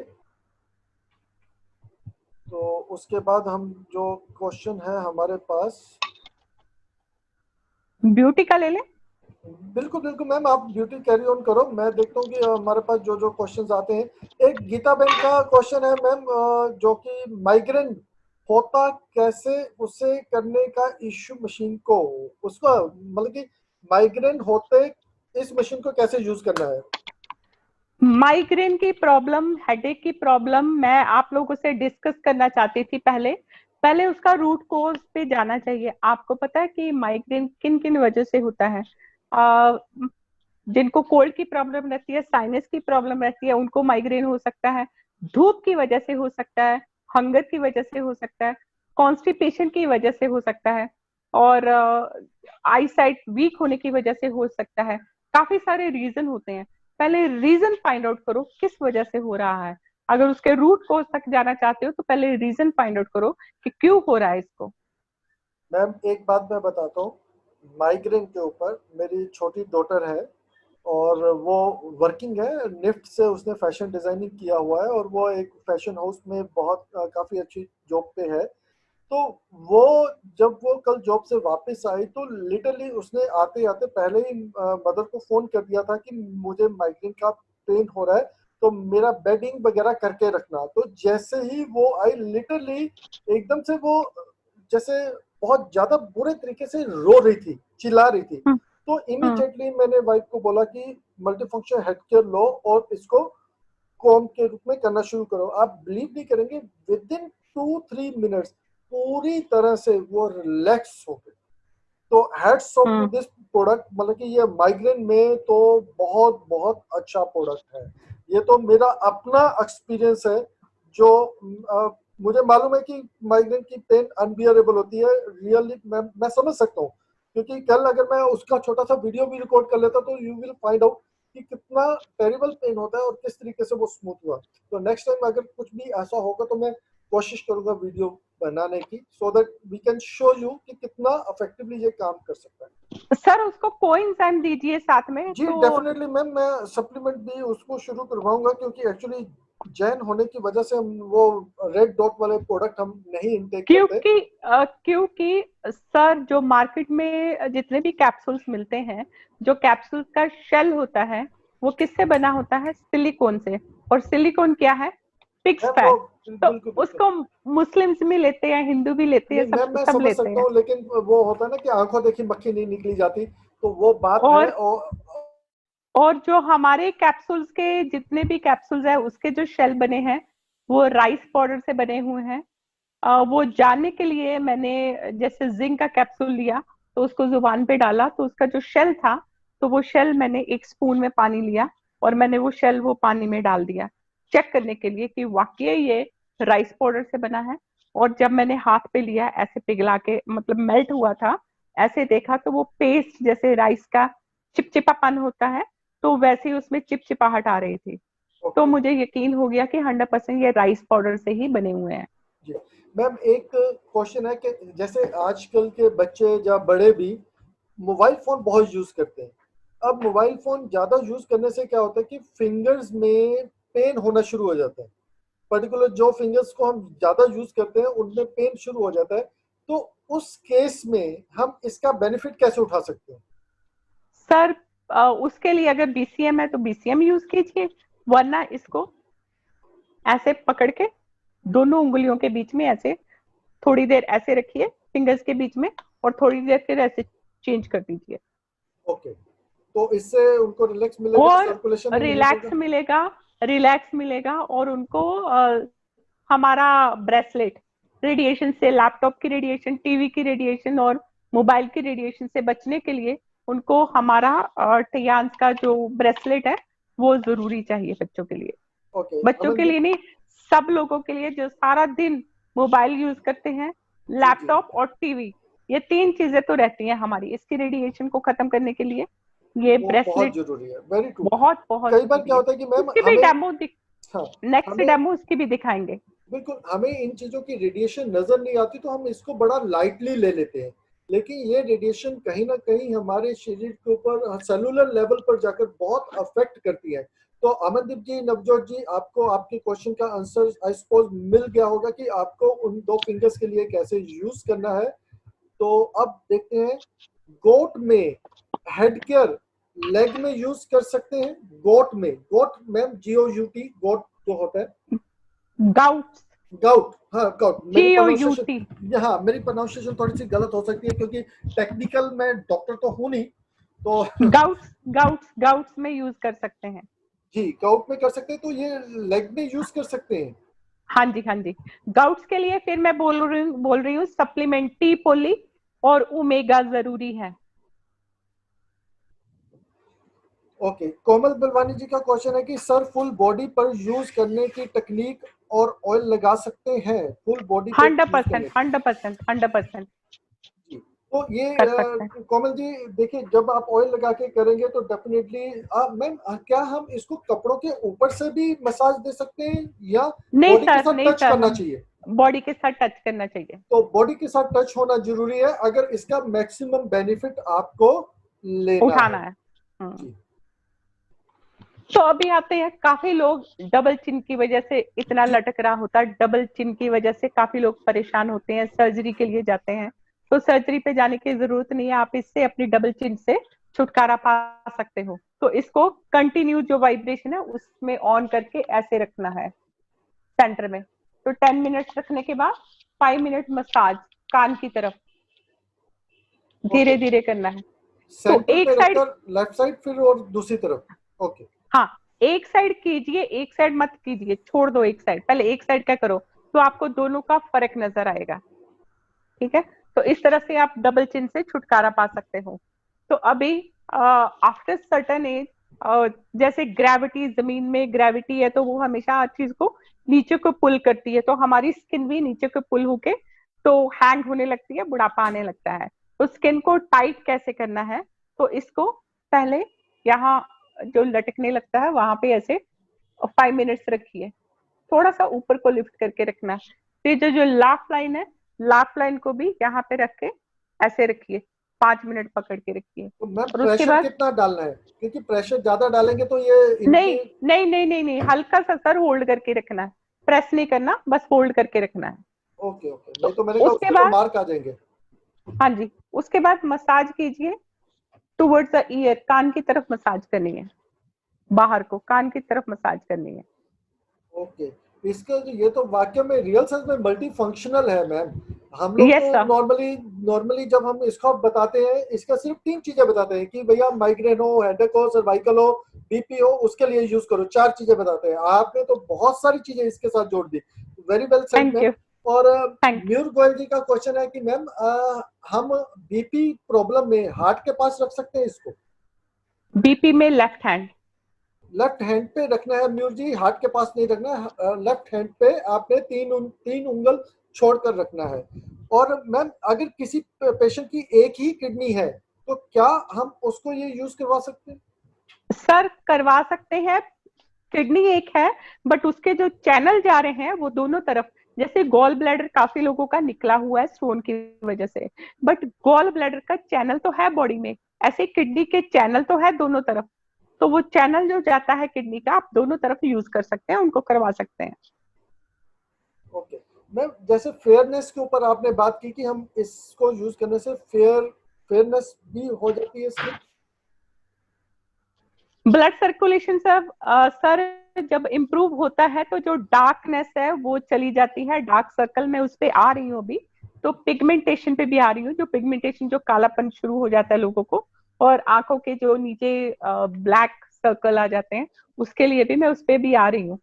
तो उसके बाद हम जो क्वेश्चन है हमारे पास। ब्यूटी का ले ले। बिल्कुल बिल्कुल मैम, आप ड्यूटी कैरी ऑन करो, मैं देखता हूँ कि हमारे पास जो जो क्वेश्चंस आते हैं। एक गीता बहन का क्वेश्चन है मैम, जो कि माइग्रेन होता कैसे, उसे करने का इश्यू मशीन को, उसको मतलब कि माइग्रेन होते इस मशीन को कैसे यूज करना है? माइग्रेन की प्रॉब्लम, हेडेक की प्रॉब्लम मैं आप लोगों से डिस्कस करना चाहती थी पहले। पहले उसका रूट कोज पे जाना चाहिए। आपको पता है कि माइग्रेन किन किन वजह से होता है? आ, जिनको कोल्ड की प्रॉब्लम रहती है, साइनस की प्रॉब्लम रहती है, उनको माइग्रेन हो सकता है। धूप की वजह से हो सकता है, हंगर की वजह से हो सकता है, कॉन्स्टिपेशन की वजह से हो सकता है, और आई साइट वीक होने की वजह से हो सकता है। काफी सारे रीजन होते हैं। पहले रीजन फाइंड आउट करो किस वजह से हो रहा है। अगर उसके रूट कोज तक जाना चाहते हो तो पहले रीजन फाइंड आउट करो कि क्यों हो रहा है इसको। मैम एक बात मैं बताता हूँ, माइग्रेन के ऊपर मेरी छोटी डॉटर है, और वो वर्किंग है, निफ्ट से उसने फैशन डिजाइनिंग किया हुआ है, और वो एक फैशन हाउस में बहुत काफी अच्छी जॉब पे है। तो वो जब वो कल जॉब से वापस आई तो लिटरली उसने आते आते पहले ही मदर को फोन कर दिया था कि मुझे माइग्रेन का पेन हो रहा है, तो मेरा बेडिंग वगैरह करके रखना। तो जैसे ही वो आई लिटरली एकदम से वो जैसे बहुत ज्यादा बुरे तरीके से रो रही थी, चिल्ला रही थी। हम्म। तो हम्म। इमीडिएटली मैंने वाइफ को बोला कि मल्टीफंक्शन हेड केयर लो और इसको कॉम के रूप में करना शुरू करो। आप बिलीव नहीं करेंगे, विद इन 2-3 मिनट्स पूरी तरह से वो रिलैक्स हो गए। तो hats off to hmm. This product, मतलब कि ये माइग्रेन में तो बहुत बहुत अच्छा प्रोडक्ट है। ये तो मेरा अपना एक्सपीरियंस है, जो मुझे मालूम है कि माइग्रेन की पेन अनबियरेबल होती है, रियली मैं समझ सकता हूँ। क्योंकि कल अगर मैं उसका छोटा सा वीडियो भी रिकॉर्ड कर लेता तो यू विल फाइंड आउट कि कितना टेरिबल पेन होता है और किस तरीके से वो स्मूथ हुआ। तो नेक्स्ट टाइम अगर कुछ भी ऐसा होगा तो मैं कोशिश करूंगा वीडियो बनाने की, so that we can show you कि कितना इफेक्टिवली ये काम कर सकता है। सर उसको कोएंजाइम दीजिए साथ में जी तो। डेफिनेटली मैम, मैं सप्लीमेंट भी उसको शुरू करवाऊंगा, क्योंकि एक्चुअली जैन होने की वजह से हम वो रेड डॉट वाले प्रोडक्ट हम नहीं इनटेक करते। क्योंकि सर जो मार्केट में जितने भी कैप्सूल्स मिलते हैं, जो कैप्सूल का शेल होता है वो किससे बना होता है? सिलिकॉन से। और सिलिकॉन क्या है? पिग्स मैम वो फैट। तो बिल्कुल बिल्कुल, उसको मुस्लिम्स भी लेते हैं, हिंदू भी लेते हैं, नहीं सब मैम मैं सब समझ लेते सकता हैं। हूँ, लेकिन वो होता है ना कि आंखों देखी मक्खी नहीं निकली जाती, तो वो बात है। और और जो हमारे कैप्सूल्स के जितने भी कैप्सूल्स है उसके जो शेल बने हैं वो राइस पाउडर से बने हुए हैं। वो जानने के लिए मैंने जैसे जिंक का कैप्सूल लिया, तो उसको जुबान पे डाला, तो उसका जो शेल था, तो वो शेल मैंने एक स्पून में पानी लिया और मैंने वो शेल वो पानी में डाल दिया, चेक करने के लिए कि वाकई ये राइस पाउडर से बना है। और जब मैंने हाथ पे लिया ऐसे पिघला के, मतलब मेल्ट हुआ था, ऐसे देखा तो वो पेस्ट जैसे राइस का चिपचिपापन होता है, तो वैसे ही उसमें चिपचिपाहट आ रही थी। तो ओके मुझे यकीन हो गया कि 100% ये राइस पाउडर से ही बने हुए हैं। जी। मैम एक क्वेश्चन है कि जैसे आजकल के बच्चे या बड़े भी मोबाइल फोन बहुत यूज करते हैं। अब मोबाइल फोन ज्यादा यूज करने से क्या होता है कि फिंगर्स में पेन होना शुरू हो जाता है। पर्टिकुलर जो फिंगर्स को हम ज्यादा यूज करते हैं उनमें पेन शुरू हो जाता है। तो उस केस में हम इसका बेनिफिट कैसे उठा सकते हैं? सर उसके लिए अगर बीसीएम है तो बीसीएम यूज कीजिए, वरना इसको ऐसे पकड़ के दोनों उंगलियों के बीच में ऐसे थोड़ी देर ऐसे रखिए फिंगर्स के बीच में, और थोड़ी देर फिर ऐसे चेंज कर दीजिए। ओके, तो इससे उनको रिलैक्स मिलेगा, और सर्कुलेशन इंक्रीज होगा। रिलैक्स मिलेगा और उनको हमारा ब्रेसलेट रेडिएशन से, लैपटॉप की रेडिएशन, टीवी की रेडिएशन और मोबाइल की रेडिएशन से बचने के लिए उनको हमारा टियान्स का जो ब्रेसलेट है वो जरूरी चाहिए बच्चों के लिए। ओके बच्चों अमन के जी। लिए नहीं, सब लोगों के लिए जो सारा दिन मोबाइल यूज करते हैं, जी जी। लैपटॉप और टीवी, ये तीन चीजें तो रहती हैं हमारी इसकी रेडिएशन को खत्म करने के लिए। ये वो बहुत ब्रेसलेट जरूरी है, वेरी ट्रू। बहुत बहुत कई बार जरूरी क्या है। होता है कि मैम उसकी भी हमें, डेमो, हाँ, नेक्स्ट हमें डेमो उसकी भी दिखाएंगे। बिल्कुल, हमें इन चीजों की रेडिएशन नजर नहीं आती तो हम इसको बड़ा लाइटली ले लेते हैं, लेकिन ये रेडिएशन कहीं ना कहीं हमारे शरीर के ऊपर सेलुलर लेवल पर जाकर बहुत अफेक्ट करती है। तो अमनदीप जी, नवजोत जी, आपको आपके क्वेश्चन का आंसर आई सपोज मिल गया होगा कि आपको उन दो फिंगर्स के लिए कैसे यूज करना है। तो अब देखते हैं, गोट में हेड केयर लेग में यूज कर सकते हैं। गोट में, गोट मैम GOUT, गोट जो होता है, गाउट, गाउट, हाँ गाउट, मेरी GOUT, प्रोनाउंसिएशन, हाँ मेरी प्रोनाउंसिएशन थोड़ी सी गलत हो सकती है क्योंकि टेक्निकल मैं डॉक्टर तो हूँ नहीं, तो गाउट्स गाउट्स गाउट्स में यूज कर सकते हैं। जी गाउट में कर सकते हैं, तो ये लेग में यूज कर सकते हैं। हाँ जी, हाँ जी। गाउट्स के लिए फिर मैं बोल रही हूँ सप्लीमेंट्री पोली और ओमेगा जरूरी है। ओके, कोमल बिलवानी जी का क्वेश्चन है कि सर फुल बॉडी पर यूज करने की टेक्निक और ऑयल लगा सकते हैं, फुल बॉडी पे यूज 100%, करने की। 100%, 100% जी, तो ये कर सकते हैं। कोमल जी देखिए, जब आप ऑयल लगा के करेंगे तो डेफिनेटली मैम, क्या हम इसको कपड़ों के ऊपर से भी मसाज दे सकते हैं या नहीं बॉडी के सर, साथ नहीं टच सर, करना हम चाहिए? बॉडी के साथ टच करना चाहिए। तो बॉडी के साथ टच होना जरूरी है अगर इसका मैक्सिमम बेनिफिट आपको लेना उठाना है। है। जी तो अभी आते हैं, काफी लोग डबल चिन की वजह से इतना जी। लटक रहा होता है, डबल चिन की वजह से काफी लोग परेशान होते हैं, सर्जरी के लिए जाते हैं। तो सर्जरी पे जाने की जरूरत नहीं है, आप इससे अपनी डबल चिन से छुटकारा पा सकते हो। तो इसको कंटिन्यू जो वाइब्रेशन है उसमें ऑन करके ऐसे रखना है सेंटर में। तो 10 मिनट रखने के बाद 5 मिनट मसाज कान की तरफ ओके, धीरे धीरे करना है। तो सेंटर एक पे साइड, रखकर लेफ्ट साइड, फिर और दूसरी तरफ। ओके हाँ, एक साइड कीजिए, एक साइड मत कीजिए, छोड़ दो एक साइड, पहले एक साइड का करो, तो आपको दोनों का फर्क नजर आएगा। ठीक है, तो इस तरह से आप डबल चिन से छुटकारा पा सकते हो। तो अभी आफ्टर सर्टन एज, जैसे ग्रेविटी, जमीन में ग्रेविटी है तो वो हमेशा हर चीज को नीचे को पुल करती है, तो हमारी स्किन भी नीचे को पुल होके तो हैंग होने लगती है, बुढ़ापा आने लगता है। तो स्किन को टाइट कैसे करना है, तो इसको पहले यहाँ जो लटकने लगता है वहां पे ऐसे 5 मिनट्स रखिए, थोड़ा सा ऊपर को लिफ्ट करके रखना। फिर जो जो लाफ लाइन है, लाफ लाइन को भी यहाँ पे रख के ऐसे रखिए, 5 मिनट पकड़ के रखिए। तो मैम और उसके प्रेशर बाद, कितना डालना है, क्योंकि प्रेशर ज्यादा डालेंगे तो ये नहीं इनके। नहीं नहीं नहीं नहीं, हल्का सा सर होल्ड करके रखना है, प्रेस नहीं करना, बस होल्ड करके रखना है। ओके ओके, तो नहीं तो मैंने कहा उसके उसके तो बाद, मार्क आ जाएंगे। हाँ जी, उसके बाद मसाज कीजिए टुवर्ड्स द ईयर, कान की तरफ मसाज करनी है, बाहर को कान की तरफ मसाज करनी है। ओके, इसका ये तो वाकई में रियल सेंस में मल्टी फंक्शनल है मैम। हम लोग यस तो सर। नॉर्मली जब हम इसको बताते हैं, इसका सिर्फ 3 चीजें बताते हैं कि भैया माइग्रेन हो, हेडेक हो, सर्वाइकल हो, बीपी हो, उसके लिए यूज करो, 4 चीजें बताते हैं। आपने तो बहुत सारी चीजें इसके साथ जोड़ दी, very well said thank ma'am. You, और थैंक मयूर गोयल जी का क्वेश्चन है कि मैम, हम बीपी प्रॉब्लम में हार्ट के पास रख सकते हैं इसको? यू। बीपी में लेफ्ट हैंड, लेफ्ट हैंड पे रखना है म्यूर जी, हार्ट के पास नहीं रखना है। लेफ्ट हैंड पे आपने तीन उंगल छोड़कर रखना है। और मैम, अगर किसी पेशेंट की एक ही किडनी है तो क्या हम उसको ये यूज करवा सकते हैं? सर करवा सकते हैं। किडनी एक है, बट उसके जो चैनल जा रहे हैं वो दोनों तरफ, जैसे गॉल ब्लैडर काफी लोगों का निकला हुआ है स्टोन की वजह से, बट गॉल ब्लैडर का चैनल तो है बॉडी में, ऐसे किडनी के चैनल तो है दोनों तरफ। तो वो चैनल जो जाता है किडनी का, आप दोनों तरफ यूज कर सकते हैं, उनको करवा सकते हैं। ओके, मैम जैसे फेयरनेस के ऊपर आपने बात की कि हम इसको यूज करने से फेयरनेस भी हो जाती है skin. Blood circulation sir, sir जब इम्प्रूव होता है तो जो डार्कनेस है वो चली जाती है। डार्क सर्कल में उस पे आ रही हूँ अभी, तो पिगमेंटेशन पे भी आ रही हूँ। जो पिगमेंटेशन, जो कालापन शुरू हो जाता है लोगों को, और आंखों के जो नीचे ब्लैक सर्कल आ जाते हैं, उसके लिए भी मैं उस पे भी आ रही हूँ।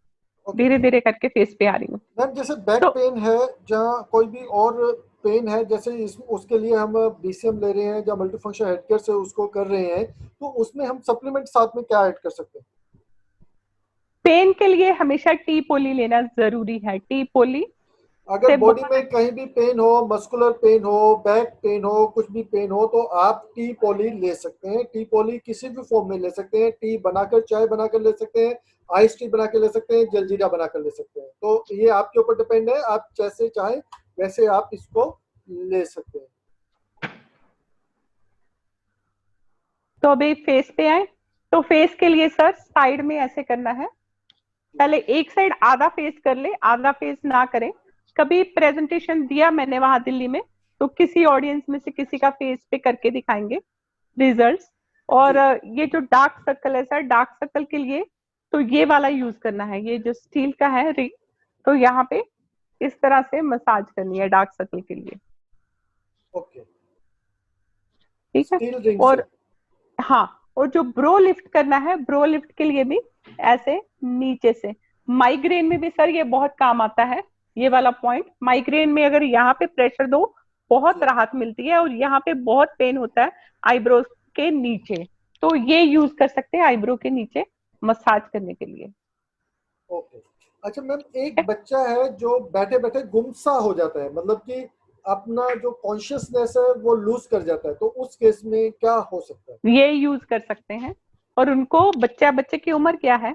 ओके धीरे धीरे करके फेस पे आ रही हूँ। मैम, जैसे बैक तो पेन है, जहाँ कोई भी और पेन है, जैसे उसके लिए हम बीसीएम ले रहे हैं या मल्टीफंक्शन हेडकेयर से उसको कर रहे हैं, तो उसमें हम सप्लीमेंट साथ में क्या ऐड कर सकते हैं? पेन के लिए हमेशा टी पोली लेना जरूरी है। टी पोली अगर से बॉडी बहुत, में कहीं भी पेन हो, मस्कुलर पेन हो, बैक पेन हो, कुछ भी पेन हो, तो आप टी पोली ले सकते हैं। टी पोली किसी भी फॉर्म में ले सकते हैं। टी बनाकर, चाय बनाकर ले सकते हैं, आइस टी बना के ले सकते हैं, जलजीरा बनाकर ले सकते हैं। तो ये आपके ऊपर डिपेंड है, आप जैसे चाहें वैसे आप इसको ले सकते हैं। तो अभी फेस पे आए। तो फेस के लिए सर साइड में ऐसे करना है। पहले एक साइड आधा फेस कर ले, आधा फेस ना करें। कभी प्रेजेंटेशन दिया मैंने वहां दिल्ली में, तो किसी ऑडियंस में से किसी का फेस पे करके दिखाएंगे रिजल्ट्स। और जी ये जो डार्क सर्कल है सर, डार्क सर्कल के लिए तो ये वाला यूज करना है, ये जो स्टील का है रिंग। तो यहाँ पे इस तरह से मसाज करनी है डार्क सर्कल के लिए। ओके, ठीक है। स्टील रिंग से। और हाँ, और जो ब्रो लिफ्ट करना है, ब्रो लिफ्ट के लिए भी ऐसे नीचे से। माइग्रेन में भी सर ये बहुत काम आता है। ये वाला पॉइंट, माइग्रेन में अगर यहाँ पे प्रेशर दो, बहुत जी राहत मिलती है। और यहाँ पे बहुत पेन होता है आईब्रोज के नीचे, तो ये यूज कर सकते हैं आईब्रो के नीचे मसाज करने के लिए। ओके। अच्छा मैम, ठीक एक है। बच्चा है जो बैठे बैठे गुमसा हो जाता है, मतलब कि अपना जो कॉन्शियसनेस है वो लूज कर जाता है, तो उस केस में क्या हो सकता है? ये यूज कर सकते हैं। और उनको, बच्चे की उम्र क्या है?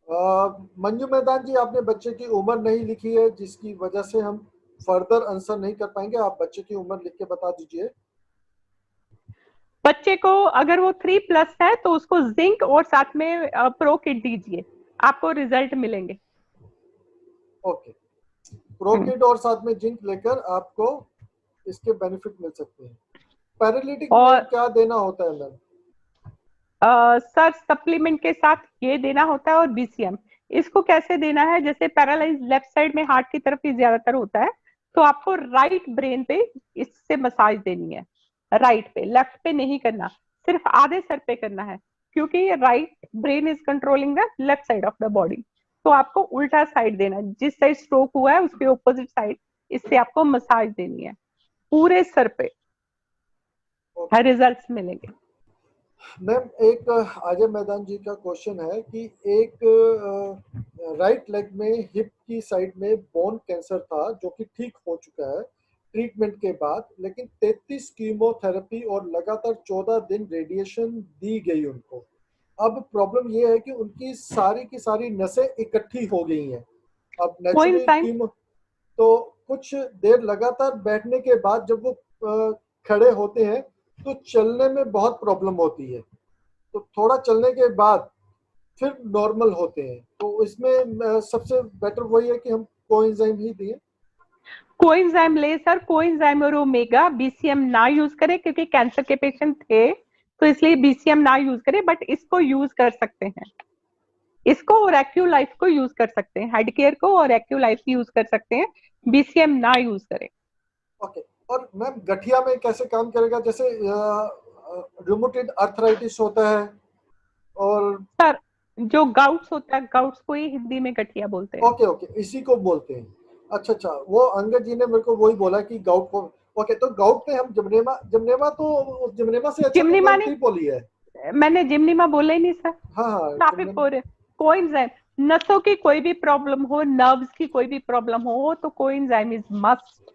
मंजू मैदान जी, आपने बच्चे की उम्र नहीं लिखी है, जिसकी वजह से हम फर्दर आंसर नहीं कर पाएंगे। आप बच्चे की उम्र लिख के बता दीजिए। बच्चे को अगर वो 3+ है तो उसको जिंक और साथ में प्रो किट दीजिए, आपको रिजल्ट मिलेंगे। ओके, हम्म। प्रोकिड और साथ में जिंक लेकर आपको इसके बेनिफिट मिल सकते हैं। पैरालिटिक में और क्या देना होता है मैम? सर सप्लीमेंट के साथ ये देना होता है, और बीसीएम। इसको कैसे देना है? जैसे पैरालाइज लेफ्ट साइड में हार्ट की तरफ ही ज्यादातर होता है, तो आपको राइट ब्रेन पे इससे मसाज देनी है। राइट पे, लेफ्ट पे नहीं करना, सिर्फ आधे सर पे करना है। क्योंकि right brain is controlling the left side of the body. तो आपको उल्टा साइड देना है, जिस साइड स्ट्रोक हुआ है उसके ऑपोजिट साइड, इससे आपको मसाज देनी है पूरे सर पे। हर ओके रिजल्ट्स मिलेंगे। मैम, एक अजय मैदान जी का क्वेश्चन है कि एक राइट लेग में हिप की साइड में बोन कैंसर था जो कि ठीक हो चुका है ट्रीटमेंट के बाद, लेकिन 33 कीमोथेरेपी और लगातार 14 दिन रेडिएशन दी गई उनको। अब प्रॉब्लम ये है कि उनकी सारी की सारी नसें इकट्ठी हो गई हैं। अब नेचुरली कोइंसाइड। कीमो, तो कुछ देर लगातार बैठने के बाद जब वो खड़े होते हैं तो चलने में बहुत प्रॉब्लम होती है, तो थोड़ा चलने के बाद फिर नॉर्मल होते हैं। तो इसमें सबसे बेटर वही है कि हम कोएंजाइम ही दिए। कोएंजाइम ले सर, कोएंजाइम और ओमेगा। बीसीएम ना यूज करें क्योंकि कैंसर के पेशेंट थे, तो इसलिए बीसीएम ना यूज करें। बट इसको यूज कर सकते हैं, इसको और एक्यू लाइफ को यूज कर सकते हैं। हेड केयर को और एक्यू लाइफ यूज कर सकते हैं, बीसीएम ना यूज करें। ओके, और मैम गठिया में कैसे काम करेगा? जैसे रूमेटॉइड अर्थराइटिस होता है, और सर जो गाउट्स होता है, गाउट्स को ही हिंदी में गठिया बोलते हैं। ओके ओके, इसी को बोलते हैं। अच्छा अच्छा, वो अंगद जी ने मेरे को वही बोला कि गाउट को। ओके, तो गाउट पे हम जमनेमा, जमनेमा तो जमनेमा से अच्छा तो जिमनीमा मैम नहीं, ट्रिपोली है। मैंने जिमनीमा बोला ही नहीं सर। हाँ हाँ, काफी जमनेमा। पूरे। कोएंजाइम, नसों की कोई भी प्रॉब्लम हो, नर्व्स की कोई भी प्रॉब्लम हो, तो कोएंजाइम इज मस्ट।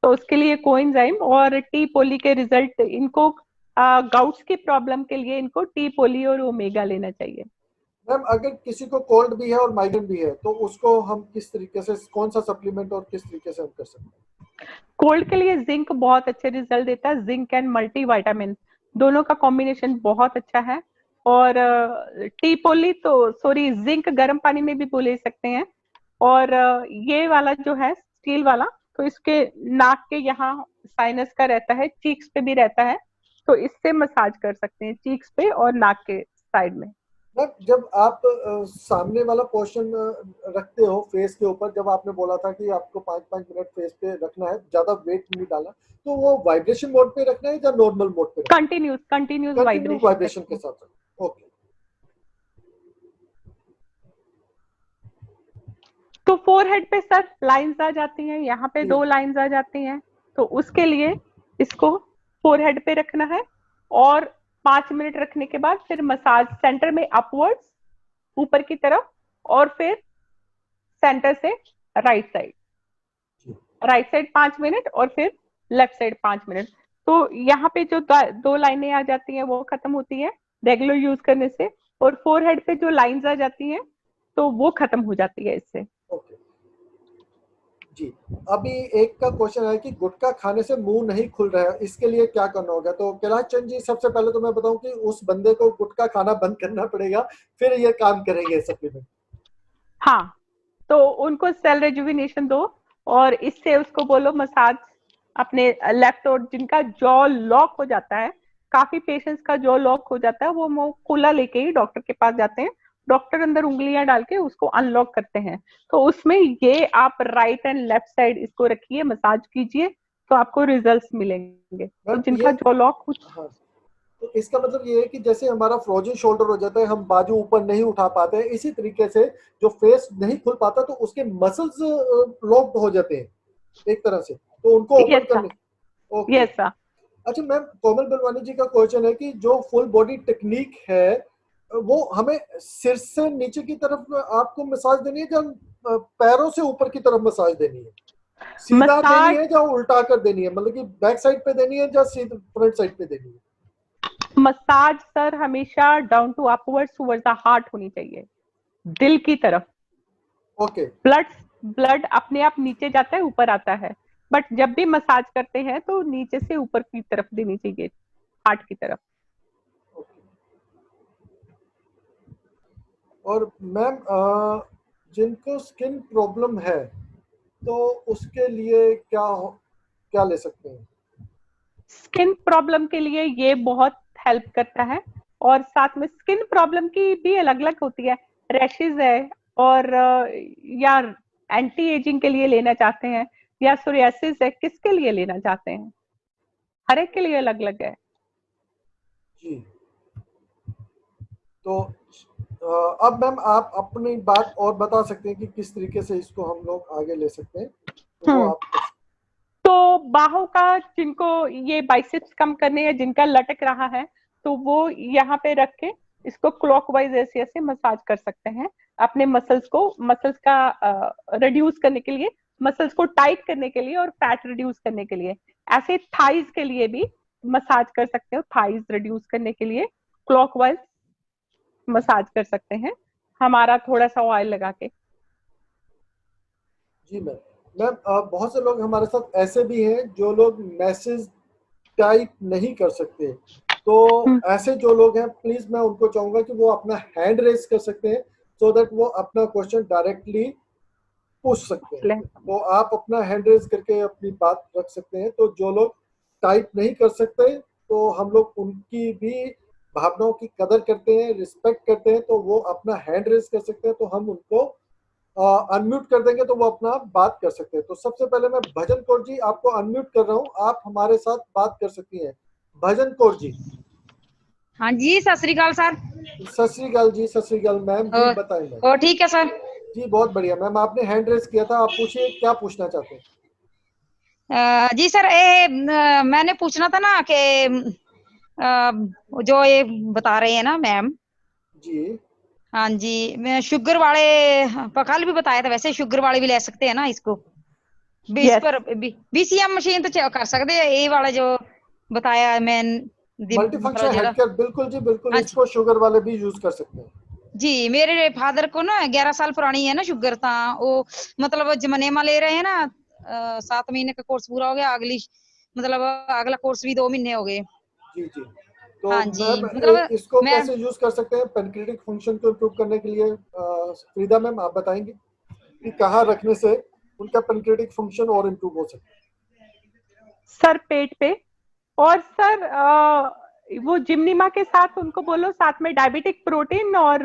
तो उसके लिए कोएंजाइम और टी पोली के रिजल्ट इनको, गाउट्स की प्रॉब्लम के लिए इनको टी पोली और ओमेगा लेना चाहिए। मैम अगर किसी को कोल्ड भी है और माइग्रेन भी है, तो उसको हम किस तरीके से, कौन सा सप्लीमेंट और किस तरीके से हम कर सकते हैं? कोल्ड के लिए जिंक बहुत अच्छे रिजल्ट देता है। जिंक एंड मल्टी वाइटामिन, दोनों का कॉम्बिनेशन बहुत अच्छा है। और टी पोली तो, सॉरी, जिंक गर्म पानी में भी ले सकते हैं। और ये वाला जो है स्टील वाला, तो इसके नाक के यहाँ साइनस का रहता है, चीक्स पे भी रहता है, तो इससे मसाज कर सकते हैं चीक्स पे और नाक के साइड में। मैम जब आप सामने वाला पोर्शन रखते हो फेस के ऊपर, जब आपने बोला था कि आपको 5-5 मिनट फेस पे रखना है, ज्यादा वेट नहीं डालना, तो वो वाइब्रेशन मोड पे रखना है या नॉर्मल मोड पे रखना है? कंटिन्यूस कंटिन्यूस कंटिन्यू वाइब्रेशन के वाइब्रेशन। साथ रखना। ओके। तो फोरहेड पे सर लाइंस आ जाती हैं, यहाँ पे जी 2 लाइंस आ जाती हैं, तो उसके लिए इसको फोरहेड पे रखना है, और 5 मिनट रखने के बाद फिर मसाज सेंटर में अपवर्ड्स, ऊपर की तरफ, और फिर सेंटर से राइट साइड, जी। राइट साइड 5 मिनट और फिर लेफ्ट साइड 5 मिनट। तो यहाँ पे जो 2 लाइनें आ जाती हैं वो खत्म होती है रेगुलर यूज करने से, और फोरहेड पे जो लाइंस आ जाती हैं तो वो खत्म हो जाती है इससे। ओके जी। अभी एक का क्वेश्चन है कि गुटखा खाने से मुंह नहीं खुल रहा है, इसके लिए क्या करना होगा? तो कैलाश चंद जी, सबसे पहले तो मैं बताऊं कि उस बंदे को गुटखा खाना बंद करना पड़ेगा, फिर ये काम करेंगे सप्लीमेंट। हाँ, तो उनको सेल रेजुविनेशन दो, और इससे उसको बोलो मसाज अपने लेफ्ट, और जिनका जॉ लॉक हो जाता है, काफी पेशेंट्स का जॉ लॉक हो जाता है, वो मुंह खुला लेके ही डॉक्टर के पास जाते हैं, डॉक्टर अंदर उंगलियां डाल के उसको अनलॉक करते हैं। तो उसमें ये आप राइट एंड लेफ्ट साइड इसको रखिए, मसाज कीजिए, तो आपको रिजल्ट्स मिलेंगे। तो मैम ये, जिनका जॉ लॉक हो, हाँ, तो इसका मतलब ये है कि जैसे हमारा फ्रोजन शोल्डर हो जाता है, हम बाजू ऊपर नहीं उठा पाते हैं, इसी तरीके से जो फेस नहीं खुल पाता तो उसके मसल्स लॉक्ड हो जाते हैं एक तरह से, तो उनको ओपन यस सर, करने। ओके। Yes sir. अच्छा मैम, कोमल बलवानी जी का क्वेश्चन है कि जो फुल बॉडी टेक्निक है वो हमें सिर से नीचे की तरफ आपको मसाज देनी है या पैरों से ऊपर की तरफ मसाज देनी है? सीधा देनी मसाज, है या उल्टा कर देनी है, मतलब कि बैक साइड पे देनी है या सीधा फ्रंट साइड पे देनी है? मसाज सर हमेशा down to upwards towards the heart होनी चाहिए, दिल की तरफ। ओके। ब्लड ब्लड अपने आप नीचे जाता है, ऊपर आता है, बट जब भी मसाज करते हैं तो नीचे से ऊपर की तरफ देनी चाहिए, हार्ट की तरफ। और मैम जिनको स्किन प्रॉब्लम है तो उसके लिए क्या ले सकते हैं? स्किन प्रॉब्लम के लिए ये बहुत हेल्प करता है, और साथ में स्किन प्रॉब्लम की भी अलग अलग होती है, रैशेज है, और या एंटी एजिंग के लिए लेना चाहते हैं, या सोरियासिस है, किसके लिए लेना चाहते हैं, हर एक के लिए अलग अलग है। जी। तो अब मैम आप अपनी बात और बता सकते हैं कि किस तरीके से इसको हम लोग आगे ले सकते हैं, तो वो हम्म, आप कर सकते तो बाहों का, जिनको ये बाइसेप्स कम करने है, जिनका लटक रहा है, तो वो यहाँ पे रख के इसको क्लॉकवाइज ऐसे ऐसे मसाज कर सकते हैं, अपने मसल्स का रिड्यूस करने के लिए, मसल्स को टाइट करने के लिए, और फैट रिड्यूस करने के लिए। ऐसे थाइज के लिए भी मसाज कर सकते हो, थाइज रिड्यूस करने के लिए क्लॉकवाइज मसाज कर सकते हैं, हमारा थोड़ा सा ऑयल लगा के। जी मैम। मैम बहुत से लोग हमारे साथ ऐसे भी हैं जो लोग मैसेज टाइप नहीं कर सकते, तो हम्म, ऐसे जो लोग हैं प्लीज मैं उनको चाहूंगा कि वो अपना हैंड रेज कर सकते हैं, सो दैट वो अपना क्वेश्चन डायरेक्टली पूछ सकते हैं। तो आप अपना हैंड रेज करके अपनी बात रख सकते हैं, तो जो लोग टाइप नहीं कर सकते तो हम लोग उनकी भी भावनाओं की कदर करते हैं, रिस्पेक्ट करते हैं, तो वो अपना हैंड रेज कर सकते हैं, तो हम उनको अनम्यूट कर देंगे तो वो अपना बात कर सकते हैं। तो सबसे पहले मैं भजन कौर जी आपको अनम्यूट कर रहा हूँ, आप हमारे साथ बात कर सकती हैं। भजन कौर जी। हाँ जी, सत श्री अकाल सर। सत श्री अकाल जी। सत श्री अकाल मैम जी, बताएं मैम। और ठीक है सर। जी बहुत बढ़िया मैम, आपने हैंड रेज किया था, आप पूछिए क्या पूछना चाहते हैं। जी सर, मैंने पूछना था ना कि जो ये बता रहे हैं ना मैम। जी हाँ जी, मैं शुगर वाले, कल भी बताया था, वैसे शुगर वाले भी ले सकते हैं ना इसको? बीस यस, पर बीसीएम मशीन तो कर सकते हैं, ये वाला जो बताया मैं, मल्टी मतलब फंक्शन हेड जरा। केयर, बिल्कुल जी बिल्कुल, हाँ जी, इसको शुगर वाले भी यूज कर सकते हैं। जी मेरे फादर को ना 11 साल पुरानी है ना शुगर, था वो, मतलब जमनेमा ले रहे हैं ना, 7 महीने का कोर्स पूरा हो गया, मतलब अगला कोर्स भी 2 महीने हो गए। जी जी। तो हाँ जी, मैम मतलब इसको मैं, कैसे यूज कर सकते हैं पेनक्रिएटिक फंक्शन को इम्प्रूव करने के लिए? फ्रीदा मैम आप बताएंगे। कि कहाँ रखने से उनका पेनक्रेटिक फंक्शन और इम्प्रूव हो सकता है? सर पेट पे। और सर वो जिम्नीमा के साथ उनको बोलो साथ में डायबिटिक प्रोटीन और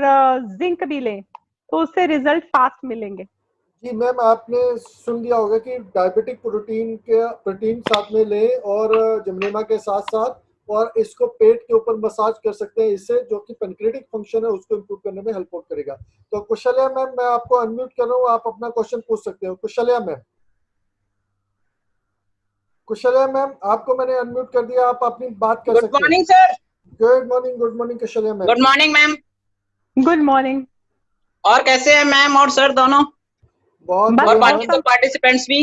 जिंक भी लें, तो उससे रिजल्ट फास्ट मिलेंगे। जी मैम, आपने सुन लिया होगा कि डायबिटिक प्रोटीन साथ में लें और जिम्नेमा के साथ साथ, और इसको पेट के ऊपर मसाज कर सकते हैं, इससे जो कि पेनक्रेटिक फंक्शन है उसको इम्प्रूव करने में हेल्प आउट करेगा। तो कुशल्या मैम, मैं आपको अनम्यूट कर रहा हूँ, आप अपना क्वेश्चन पूछ सकते हो। कुशल्या मैम, कुशल्या मैम, आपको मैंने अनम्यूट कर दिया, आप अपनी बात कर सकते गुड हैं। Morning sir. Good morning Kushalya ma'am. Good morning ma'am. Good morning. और कैसे हैं मैम और सर दोनों? बहुत बस और बढ़िया बाकी मैम। सब पार्टिसिपेंट्स भी?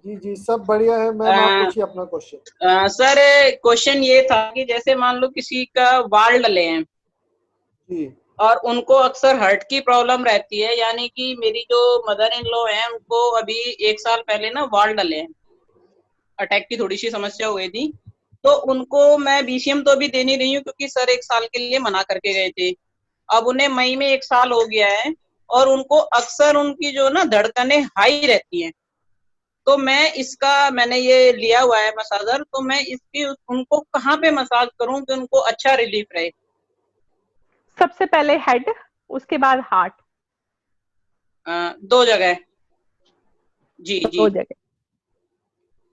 जी जी, सब बढ़िया है मैम, आप पूछिए अपना क्वेश्चन। सर क्वेश्चन ये था कि जैसे मान लो किसी का वाल डले हैं जी और उनको अक्सर हार्ट की प्रॉब्लम रहती है, यानी कि मेरी जो मदर इन लॉ है उनको अभी 1 साल पहले ना वाल डले हैं, अटैक की थोड़ी सी समस्या हुई थी। तो उनको मैं बीसीएम तो अभी दे नहीं रही हूँ क्योंकि सर 1 साल के लिए मना करके गए थे। अब उन्हें मई में 1 साल हो गया है और उनको अक्सर उनकी जो ना धड़कनें हाई रहती हैं। तो मैंने ये लिया हुआ है मसाजर, तो मैं इसकी उनको कहाँ पे मसाज करूं कि उनको अच्छा रिलीफ रहे? सबसे पहले हेड, उसके बाद हार्ट। 2 जगह? जी जी, 2 जगह।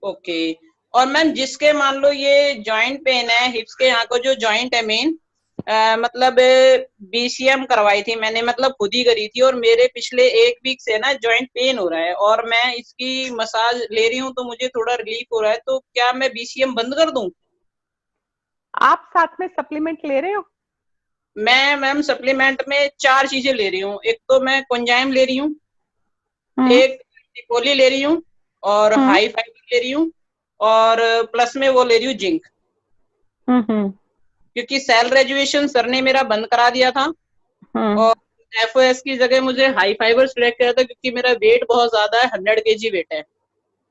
ओके। और मैम जिसके मान लो ये जॉइंट पेन है, हिप्स के यहाँ को जो जॉइंट है मेन, मतलब बीसीएम करवाई थी मैंने, मतलब खुद ही करी थी, और मेरे पिछले 1 वीक से ना जॉइंट पेन हो रहा है और मैं इसकी मसाज ले रही हूँ तो मुझे थोड़ा रिलीफ हो रहा है। तो क्या मैं बीसीएम बंद कर दूं? आप साथ में सप्लीमेंट ले रहे हो? मैं मैम सप्लीमेंट में 4 चीजें ले रही हूँ। एक तो मैं कोंजाइम ले रही हूँ, एक निकोली ले रही हूँ, और हाई फाइबर ले रही हूँ, और प्लस में वो ले रही हूँ जिंक। क्योंकि सेल रेजुएशन सर ने मेरा बंद करा दिया था और एफओएस की जगह मुझे हाई फाइबर सिलेक्ट किया था क्योंकि मेरा वेट बहुत ज्यादा है, 100 केजी वेट है।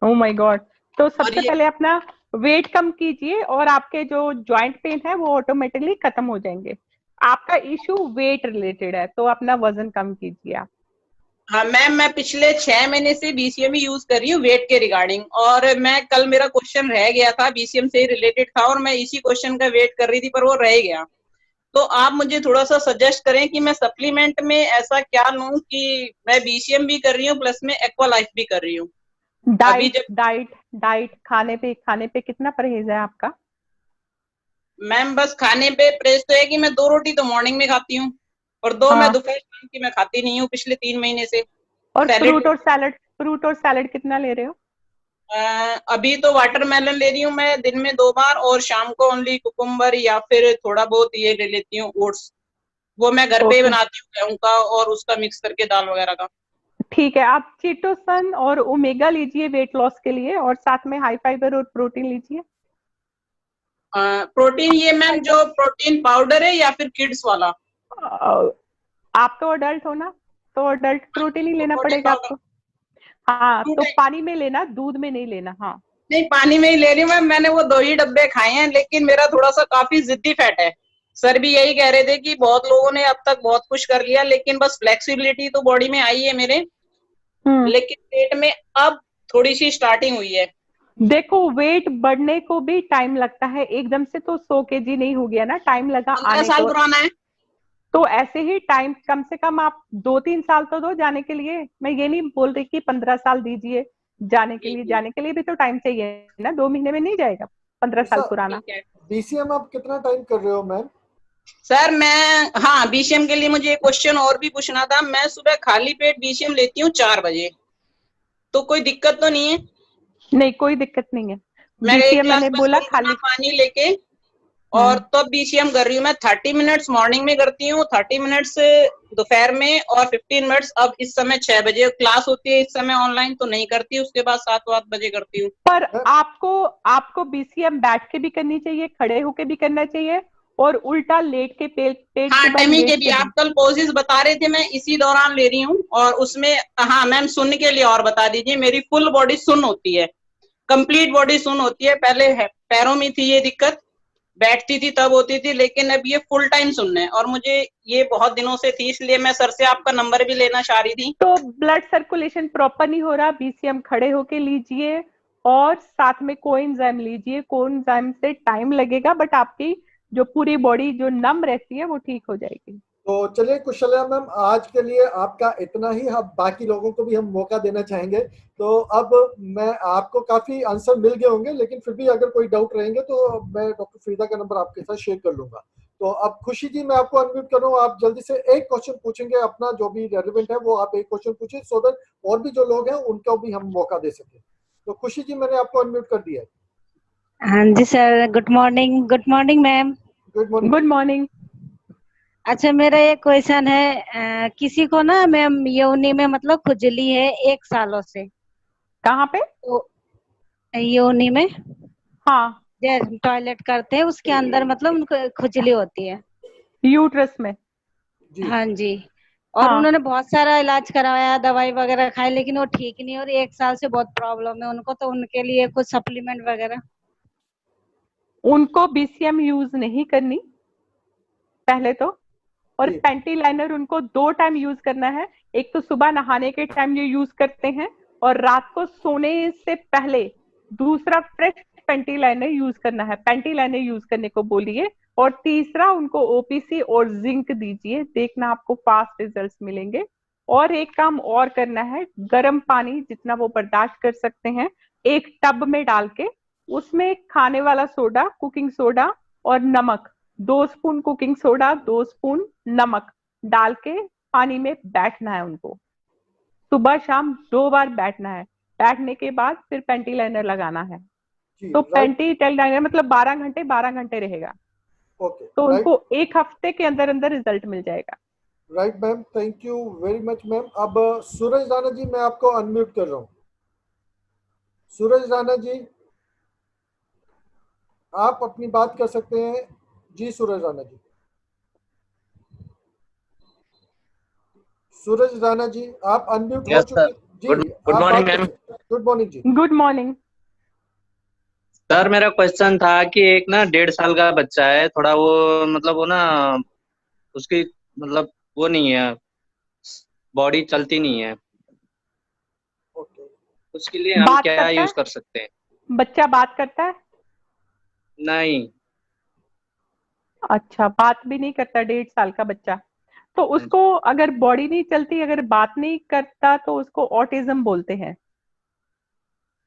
Oh my God. तो सबसे ये पहले अपना वेट कम कीजिए और आपके जो जॉइंट पेन है वो ऑटोमेटिकली खत्म हो जाएंगे। आपका इशू वेट रिलेटेड है, तो अपना वजन कम कीजिए आप। हाँ मैम, मैं पिछले 6 महीने से बीसीएम ही यूज कर रही हूँ वेट के रिगार्डिंग, और मैं कल मेरा क्वेश्चन रह गया था, बीसीएम से ही रिलेटेड था और मैं इसी क्वेश्चन का वेट कर रही थी पर वो रह गया। तो आप मुझे थोड़ा सा सजेस्ट करें कि मैं सप्लीमेंट में ऐसा क्या लूं कि मैं बीसीएम भी कर रही हूँ प्लस में एक्वा लाइफ भी कर रही हूँ। अभी डाइट जब डाइट डाइट खाने पे कितना परहेज है आपका? मैम बस खाने पे परहेज तो है कि मैं 2 रोटी तो मॉर्निंग में खाती हूँ और 2 मैं हाँ। दोपहर शाम की मैं खाती नहीं हूँ पिछले 3 महीने से। और सैलेड, फ्रूट और सैलेड कितना ले रहे हो? अभी तो वाटरमेलन ले रही हूँ मैं दिन में 2 बार, और शाम को ओनली कुकुम्बर या फिर थोड़ा बहुत ये ले लेती हूँ ओट्स। वो मैं घर पे ही ओके, बनाती हूँ गेहूं का और उसका मिक्स करके दाल वगैरह का। ठीक है। आप चीटोसन और ओमेगा लीजिए वेट लॉस के लिए, और साथ में हाई फाइबर और प्रोटीन लीजिए। प्रोटीन ये मैम जो प्रोटीन पाउडर है या फिर किड्स वाला? आप तो अडल्ट हो ना, तो अडल्ट प्रोटीन ही तो लेना प्रोटीन पड़ेगा पाउडर आपको। हाँ, 2 तो टाइम? पानी में लेना, दूध में नहीं लेना। हाँ, नहीं, पानी में ही ले रही हूँ मैम, मैंने वो 2 ही डब्बे खाए हैं, लेकिन मेरा थोड़ा सा काफी जिद्दी फैट है। सर भी यही कह रहे थे कि बहुत लोगों ने अब तक बहुत कुछ कर लिया लेकिन बस फ्लेक्सिबिलिटी तो बॉडी में आई है मेरे, लेकिन पेट में अब थोड़ी सी स्टार्टिंग हुई है। देखो वेट बढ़ने को भी टाइम लगता है, एकदम से तो 100 केजी नहीं हो गया ना, टाइम लगा 15 आने साल को। पुराना है। तो ऐसे ही टाइम कम से कम आप 2-3 साल तो दो जाने के लिए। मैं ये नहीं बोल रही कि 15 साल दीजिए जाने के जी लिए, जी, जाने के लिए भी तो टाइम चाहिए ना, 2 महीने में नहीं जाएगा 15 साल अच्छा, पुराना। ठीक है बीसीएम आप कितना टाइम कर रहे हो मैम? सर। मैं हाँ, बीसीएम के लिए मुझे एक क्वेश्चन और भी पूछना था। मैं सुबह खाली पेट बीसीएम लेती हूँ 4 बजे, तो कोई दिक्कत तो नहीं है? नहीं, कोई दिक्कत नहीं है। मैं 1 बीसीएम गिलास मैंने बस बोला गुनगुना खाली। पानी लेके और तब बीसीएम कर रही हूँ मैं। 30 मिनट्स मॉर्निंग में करती हूँ, 30 मिनट्स दोपहर में, और 15 मिनट्स अब इस समय 6 बजे क्लास होती है, इस समय ऑनलाइन तो नहीं करती, उसके बाद 7-8 बजे करती हूँ। पर आपको आपको बीसीएम बैठ के भी करनी चाहिए, खड़े होके भी करना चाहिए, और उल्टा लेट के पेट हाँ, के बल टमी के लेट भी के आप भी। कल पोजेस बता रहे थे, मैं इसी दौरान ले रही हूँ। और उसमें हाँ मैम, सुन के लिए और बता दीजिए, मेरी फुल बॉडी सुन होती है, कंप्लीट बॉडी सुन होती है। पहले पैरों में थी ये दिक्कत, बैठती थी तब होती थी, लेकिन अब ये फुल टाइम सुनना है और मुझे ये बहुत दिनों से थी, इसलिए मैं सर से आपका नंबर भी लेना चाह रही थी। तो ब्लड सर्कुलेशन प्रॉपर नहीं हो रहा, बीसीएम खड़े होके लीजिए और साथ में कोएंजाइम लीजिए। कोएंजाइम से टाइम लगेगा बट आपकी जो पूरी बॉडी जो नम रहती है वो ठीक हो जाएगी। तो चलिए कुशल्या मैम, आज के लिए आपका इतना ही। अब बाकी लोगों को भी हम मौका देना चाहेंगे। तो अब मैं आपको काफी आंसर मिल गए होंगे, लेकिन फिर भी अगर कोई डाउट रहेंगे तो मैं डॉक्टर फरीदा का नंबर आपके साथ शेयर कर लूंगा। तो अब खुशी जी, मैं आपको अनम्यूट कर रहा हूँ। आप जल्दी से एक क्वेश्चन पूछेंगे अपना, जो भी रेलिवेंट है वो आप एक क्वेश्चन पूछिए, सो दैट और भी जो लोग हैं उनको भी हम मौका दे सके। तो खुशी जी, मैंने आपको अनम्यूट कर दिया है। हाँ जी sir, good morning. Good morning ma'am. Good morning. Good morning. अच्छा, मेरा एक क्वेश्चन है, किसी को ना मैम योनि में मतलब खुजली है 1 सालों से। कहाँ पे? तो योनि में, हाँ, टॉयलेट करते हैं उसके अंदर मतलब उनको खुजली होती है। यूट्रस में। जी। हाँ जी। और हाँ, उन्होंने बहुत सारा इलाज करवाया, दवाई वगैरह खाई, लेकिन वो ठीक नहीं, और 1 साल से बहुत प्रॉब्लम है उनको। तो उनके लिए कुछ सप्लीमेंट वगैरह? उनको बीसीएम यूज नहीं करनी पहले तो, और जी। पैंटी लाइनर उनको 2 टाइम यूज करना है। एक तो सुबह नहाने के टाइम ये यूज करते हैं और रात को सोने से पहले दूसरा फ्रेश पैंटी लाइनर यूज करना है। पैंटी लाइनर यूज करने को बोलिए। और तीसरा उनको ओपीसी और जिंक दीजिए, देखना आपको फास्ट रिजल्ट्स मिलेंगे। और एक काम और करना है, गर्म पानी जितना वो बर्दाश्त कर सकते हैं एक टब में डाल के, उसमें खाने वाला सोडा, कुकिंग सोडा और नमक, 2 स्पून कुकिंग सोडा, 2 स्पून नमक डाल के पानी में बैठना है उनको। सुबह शाम 2 बार बैठना है। बैठने के बाद फिर पेंटी लाइनर लगाना है। जी, तो राइट। पेंटी लाइनर मतलब 12 घंटे रहेगा। ओके, तो राइट। उनको 1 हफ्ते के अंदर अंदर रिजल्ट मिल जाएगा। Right ma'am, thank you very much ma'am. अब सूरज राणा जी, मैं आपको अनम्यूट कर रहा हूँ। सूरज राणा जी, आप अपनी बात कर सकते हैं। जी सूरज राणा जी। सूरज राणा जी, आप अनम्यूट हो यस सर। चुके। गुड जी, गुड आप मॉर्निंग बात कर मैम। सकते हैं। गुड मॉर्निंग जी। Good morning. सर मेरा क्वेश्चन था कि एक ना 1.5 साल का बच्चा है, थोड़ा वो मतलब वो ना उसकी मतलब वो नहीं है, बॉडी चलती नहीं है। ओके। उसके लिए हम बात क्या करता यूज है? कर सकते हैं? बच्चा बात करता है? नहीं। अच्छा, बात भी नहीं करता 1.5 साल का बच्चा। तो हाँ जी। उसको अगर बॉडी नहीं चलती, अगर बात नहीं करता, तो उसको ऑटिज्म बोलते हैं।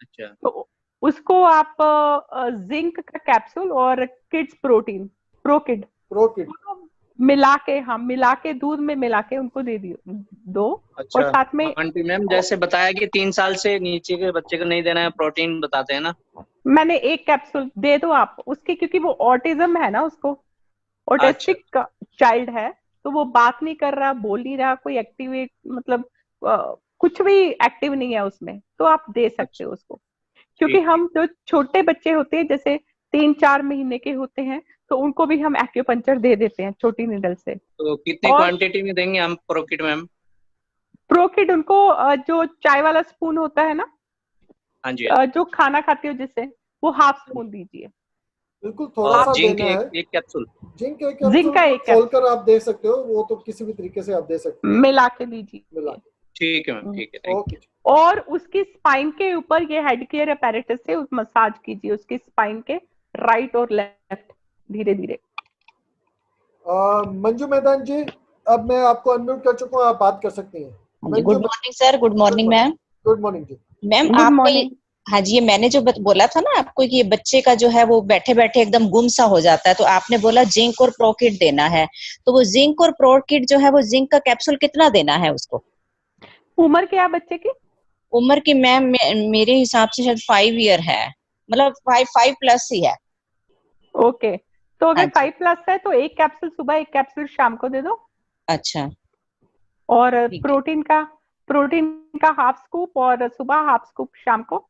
अच्छा। तो उसको आप जिंक का कैप्सूल और किड्स प्रोटीन, प्रोकिड, प्रोकिड। मिला के, हाँ मिला के दूध में मिला के उनको दे दियो दो। और अच्छा साथ में आंटी मैम, जैसे बताया कि 3 साल से नीचे के बच्चे को नहीं देना है, प्रोटीन बताते हैं ना। मैंने एक कैप्सूल दे दो आप उसके, क्योंकि वो ऑटिज्म है ना, उसको अच्छा। ऑटिस्टिक चाइल्ड है। तो वो बात नहीं कर रहा, बोल नहीं रहा, कोई एक्टिवेट मतलब कुछ भी एक्टिव नहीं है उसमें, तो आप दे सकते अच्छा हो उसको। क्योंकि ठीक है। हम जो छोटे बच्चे होते हैं, जैसे 3-4 महीने के होते हैं, तो उनको भी हम एक्यूपंक्चर दे देते हैं छोटी नीडल से। तो कितनी और क्वांटिटी में देंगे हम प्रोकिट मैम? प्रोकिड उनको जो चाय वाला स्पून होता है ना, हाँ जी हाँ जी। जो खाना खाते हो जिससे, वो हाफ स्पून दीजिए। बिल्कुल थोड़ा और सा जिंक देना है। एक कैप्सूल। जिंक एक जिंक कैप्सूल का एक खोलकर आप दे सकते हो, वो तो किसी भी तरीके से आप दे सकते हैं मिला के मिला दीजिए। के। ठीक है मैम, ठीक है, थैंक ओके। और उसकी स्पाइन के ऊपर ये हेड केयर अपैरेटस से मसाज कीजिए, उसकी स्पाइन के राइट और लेफ्ट, धीरे धीरे। मंजू मैदान जी, अब मैं आपको अनम्यूट कर चुका हूँ, आप बात कर सकती हैं। जी, good morning sir. Good morning ma'am. Good morning जी। मैम गुड आपने, मॉर्निंग। हाँ जी, ये मैंने जो बोला था ना आपको कि ये बच्चे का जो है वो बैठे बैठे एकदम गुम सा हो जाता है, तो आपने बोला जिंक और प्रोकिट देना है। तो वो जिंक और प्रोकिट जो है, वो जिंक का कैप्सूल कितना देना है उसको? उम्र क्या है बच्चे की? उम्र की मैम मेरे हिसाब से शायद 5 ईयर है, मतलब 5 प्लस ही है। ओके, तो हाँ अगर जी। 5 प्लस है तो एक कैप्सूल सुबह, एक कैप्सूल शाम को दे दो। अच्छा और ठीक है। प्रोटीन का हाफ स्कूप, और सुबह हाफ स्कूप शाम को।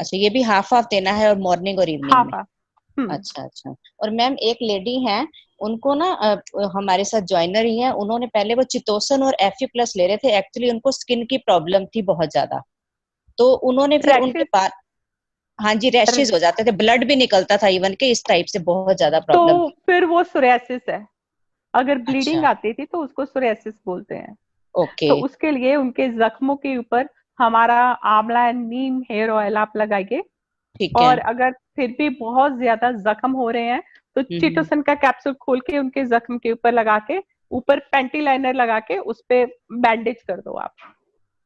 अच्छा, ये भी हाफ हाफ देना है, और मॉर्निंग और इवनिंग हाफ में? हाफ। अच्छा अच्छा। और मैम एक लेडी है, उनको ना हमारे साथ ज्वाइनर ही है, उन्होंने पहले वो चितोसन और एफी प्लस ले रहे थे। एक्चुअली उनको स्किन की प्रॉब्लम थी बहुत ज्यादा, तो उन्होंने फिर उनके रैशेस, बाद हाँ जी, रैशेज हो जाते थे, ब्लड भी निकलता था इवन के, इस टाइप से बहुत ज्यादा प्रॉब्लम तो थी। फिर वो सोरियासिस है। अगर ब्लीडिंग अच्छा, आती थी तो उसको सोरियासिस बोलते हैं। ओके, तो उसके लिए उनके जख्मों के ऊपर हमारा आंवला एंड नीम हेयर ऑयल आप लगाइए। ठीक है। और अगर फिर भी बहुत ज्यादा जख्म हो रहे हैं तो हम्म। चिटोसन का कैप्सूल खोल के उनके जख्म के ऊपर लगा के, ऊपर पेंटी लाइनर लगा के उस पे बैंडेज कर दो आप।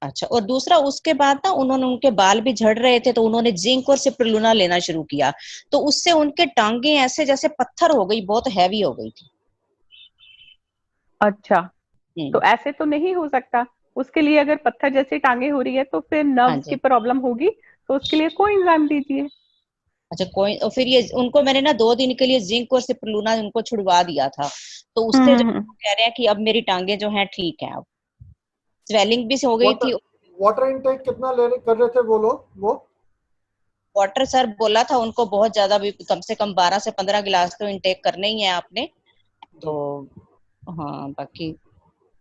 अच्छा, और दूसरा उसके बाद ना उन्होंने, उनके बाल भी झड़ रहे थे तो उन्होंने जिंक और सिप्रुलिना लेना शुरू किया, तो उससे उनके टांगे ऐसे जैसे पत्थर हो गई, बहुत हैवी हो गई थी। अच्छा, तो हम्म। ऐसे तो नहीं हो सकता। उसके लिए अगर पत्थर जैसी टांगे हो रही है तो फिर हाँ नर्व्स की जी। प्रॉब्लम होगी। तो उसके लिए कोई एंजाइम दीजिए। अच्छा, कोई, और फिर ये उनको मैंने ना 2 दिन के लिए जिंक और सिप्रुलिना उनको छुड़वा दिया था, तो उससे जो हम्म। कह रहे हैं कि अब मेरी टांगे जो हैं ठीक है, अब स्वेलिंग भी हो गई वाटर थी। वाटर इनटेक कितना ले कर रहे थे वो लोग वो? वाटर सर बोला था उनको बहुत ज्यादा भी, कम से कम 12 से 15 गिलास तो इंटेक करने ही है आपने। तो जी। हाँ, बाकी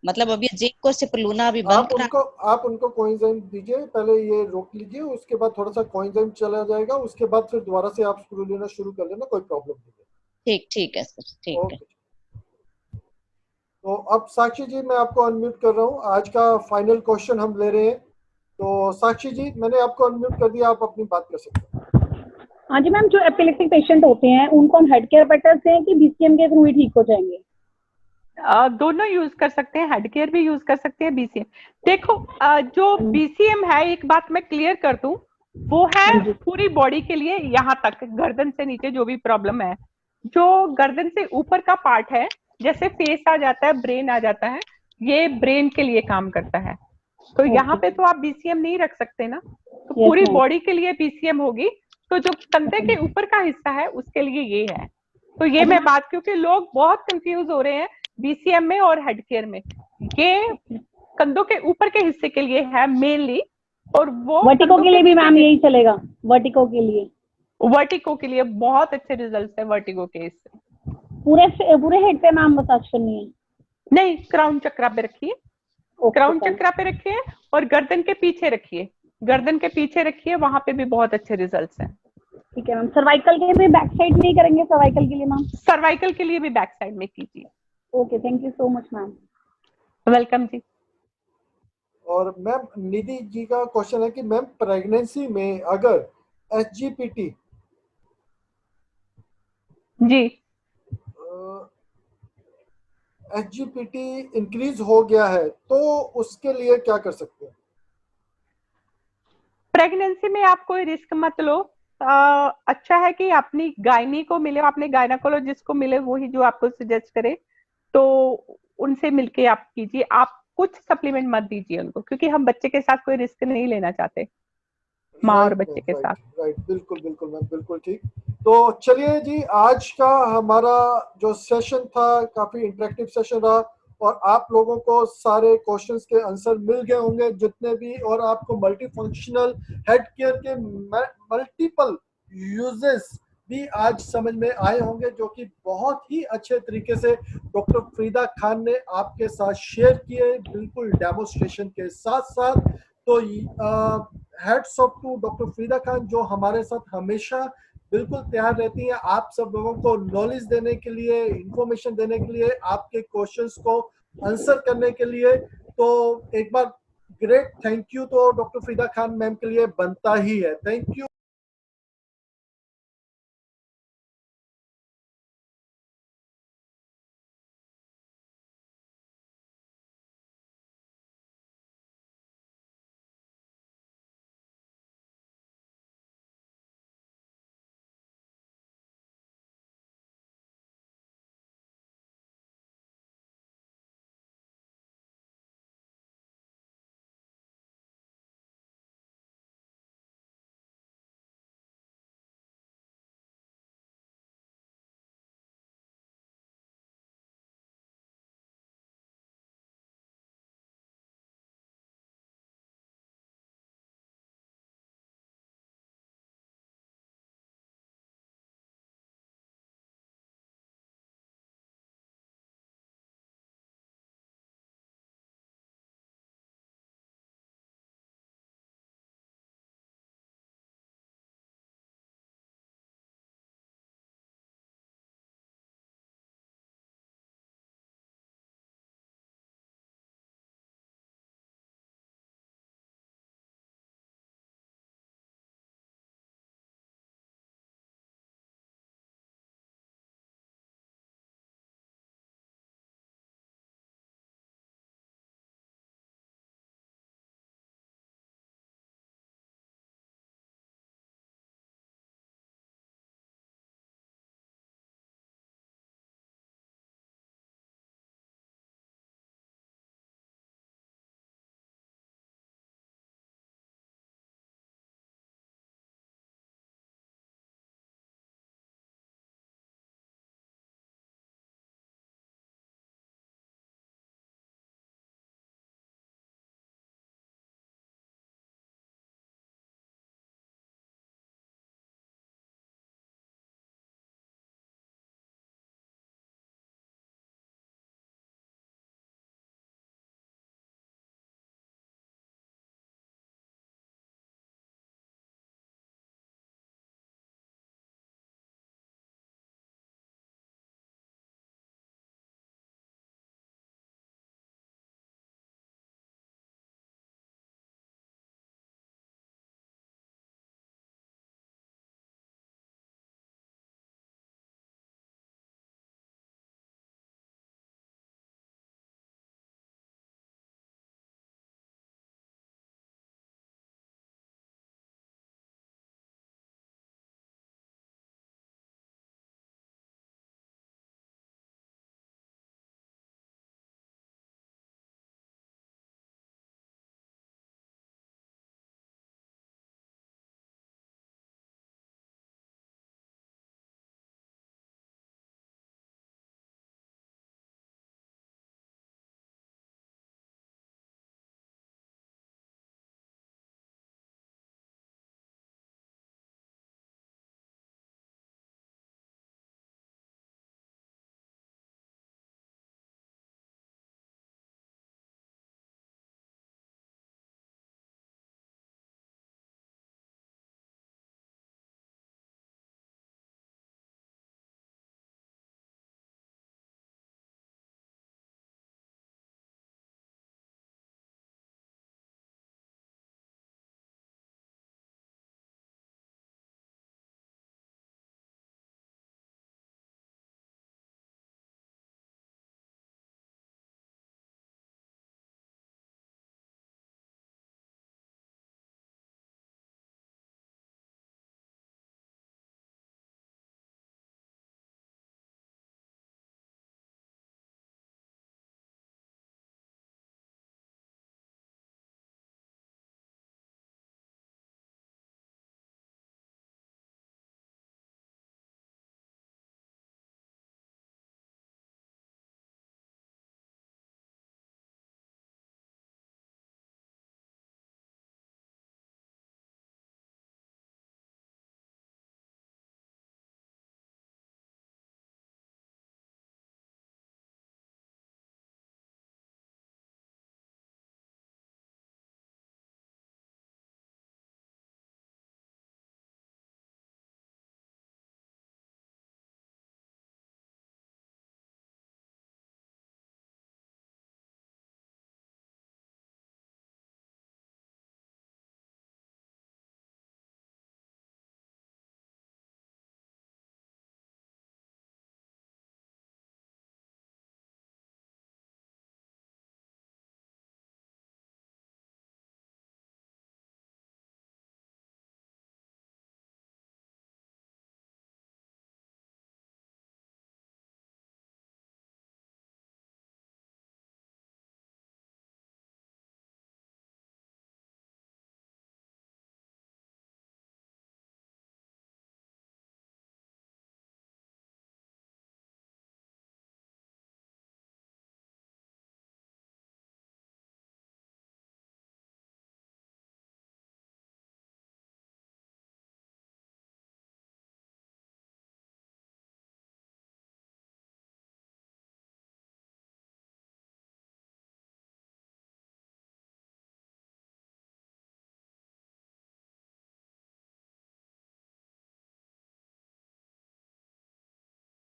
मतलब अभी जिंक और सिप्रुलिना अभी बंद करा। आप उनको कोएंजाइम दीजिए, पहले ये रोक लीजिए, उसके बाद थोड़ा सा कोएंजाइम चला जाएगा, उसके बाद फिर दोबारा से आप स्पिरुलिना शुरू कर लेना, कोई प्रॉब्लम नहीं ठीक, ठीक है सर, है। ठीक है। ओके। तो अब साक्षी जी मैं आपको अनम्यूट कर रहा हूँ, आज का फाइनल क्वेश्चन हम ले रहे हैं। तो साक्षी जी मैंने आपको अनम्यूट कर दिया, आप अपनी बात कर सकते हैं। हाँ जी मैम, जो एपिलेप्टिक पेशेंट होते हैं उनको हम हेड केयर बेटर से कि बीसीएम के थ्रू ही ठीक हो जाएंगे? दोनों यूज कर सकते हैं, हेड केयर भी यूज कर सकते हैं, बीसीएम। देखो, जो बीसीएम है, एक बात मैं क्लियर कर दूं, वो है हाँ जी। पूरी बॉडी के लिए, यहाँ तक गर्दन से नीचे जो भी प्रॉब्लम है। जो गर्दन से ऊपर का पार्ट है, जैसे फेस आ जाता है, ब्रेन आ जाता है, ये ब्रेन के लिए काम करता है। तो यहाँ पे तो आप बीसीएम नहीं रख सकते ना, तो यस पूरी मैम। बॉडी के लिए बीसीएम होगी। तो जो कंधे के ऊपर का हिस्सा है उसके लिए ये है। तो ये मैं बात, क्योंकि लोग बहुत कंफ्यूज हो रहे हैं बीसीएम में और हेड केयर में। ये कंधों के ऊपर के हिस्से के लिए है मेनली, और वो वर्टिको कंधों के लिए भी नीचे मैम यही चलेगा? वर्टिको के लिए? वर्टिगो के लिए बहुत अच्छे रिजल्ट है वर्टिगो के इससे। पूरे हेड पे मैम मसाज करनी है? नहीं, क्राउन चक्रा पे रखिए, ओके क्राउन फाइन। चक्रा पे रखिए, और गर्दन के पीछे रखिए, गर्दन के पीछे रखिए, वहां पे भी बहुत अच्छे रिजल्ट्स हैं। ठीक है मैम। सर्वाइकल के भी बैक साइड में ही करेंगे? सर्वाइकल के लिए मैम? सर्वाइकल के लिए भी बैक साइड में कीजिए। Okay, thank you so much ma'am. Welcome जी। और मैम निधि जी का क्वेश्चन है कि मैम प्रेगनेंसी में अगर एसजीपीटी जी, एसजीपीटी इंक्रीज हो गया है तो उसके लिए क्या कर सकते हैं? प्रेगनेंसी में आप कोई रिस्क मत लो। अच्छा है कि अपनी गायनी को मिले, अपने गायनाकोलॉजिस्ट को मिले, वही जो आपको सजेस्ट करे, तो उनसे मिलके आप कीजिए। आप कुछ सप्लीमेंट मत दीजिए उनको, क्योंकि हम बच्चे के साथ कोई रिस्क नहीं लेना चाहते, माँ और राइट बच्चे मैम, के राइट साथ। राइट, बिल्कुल बिल्कुल मैम, बिल्कुल ठीक। तो चलिए जी, आज का हमारा जो सेशन था काफी इंटरेक्टिव सेशन रहा, और आप लोगों को सारे क्वेश्चंस के आंसर मिल गए होंगे जितने भी, और आपको मल्टी फंक्शनल हेड केयर के मल्टीपल यूजेस भी आज समझ में आए होंगे, जो कि बहुत ही अच्छे तरीके से डॉक्टर फरीदा खान ने आपके साथ शेयर किए, बिल्कुल डेमोस्ट्रेशन के साथ साथ। तो hats off to doctor Farida Khan, जो हमारे साथ हमेशा बिल्कुल तैयार रहती हैं आप सब लोगों को नॉलेज देने के लिए, इंफॉर्मेशन देने के लिए, आपके क्वेश्चंस को आंसर करने के लिए। तो एक बार ग्रेट थैंक यू तो डॉक्टर फरीदा खान मैम के लिए बनता ही है। Thank you.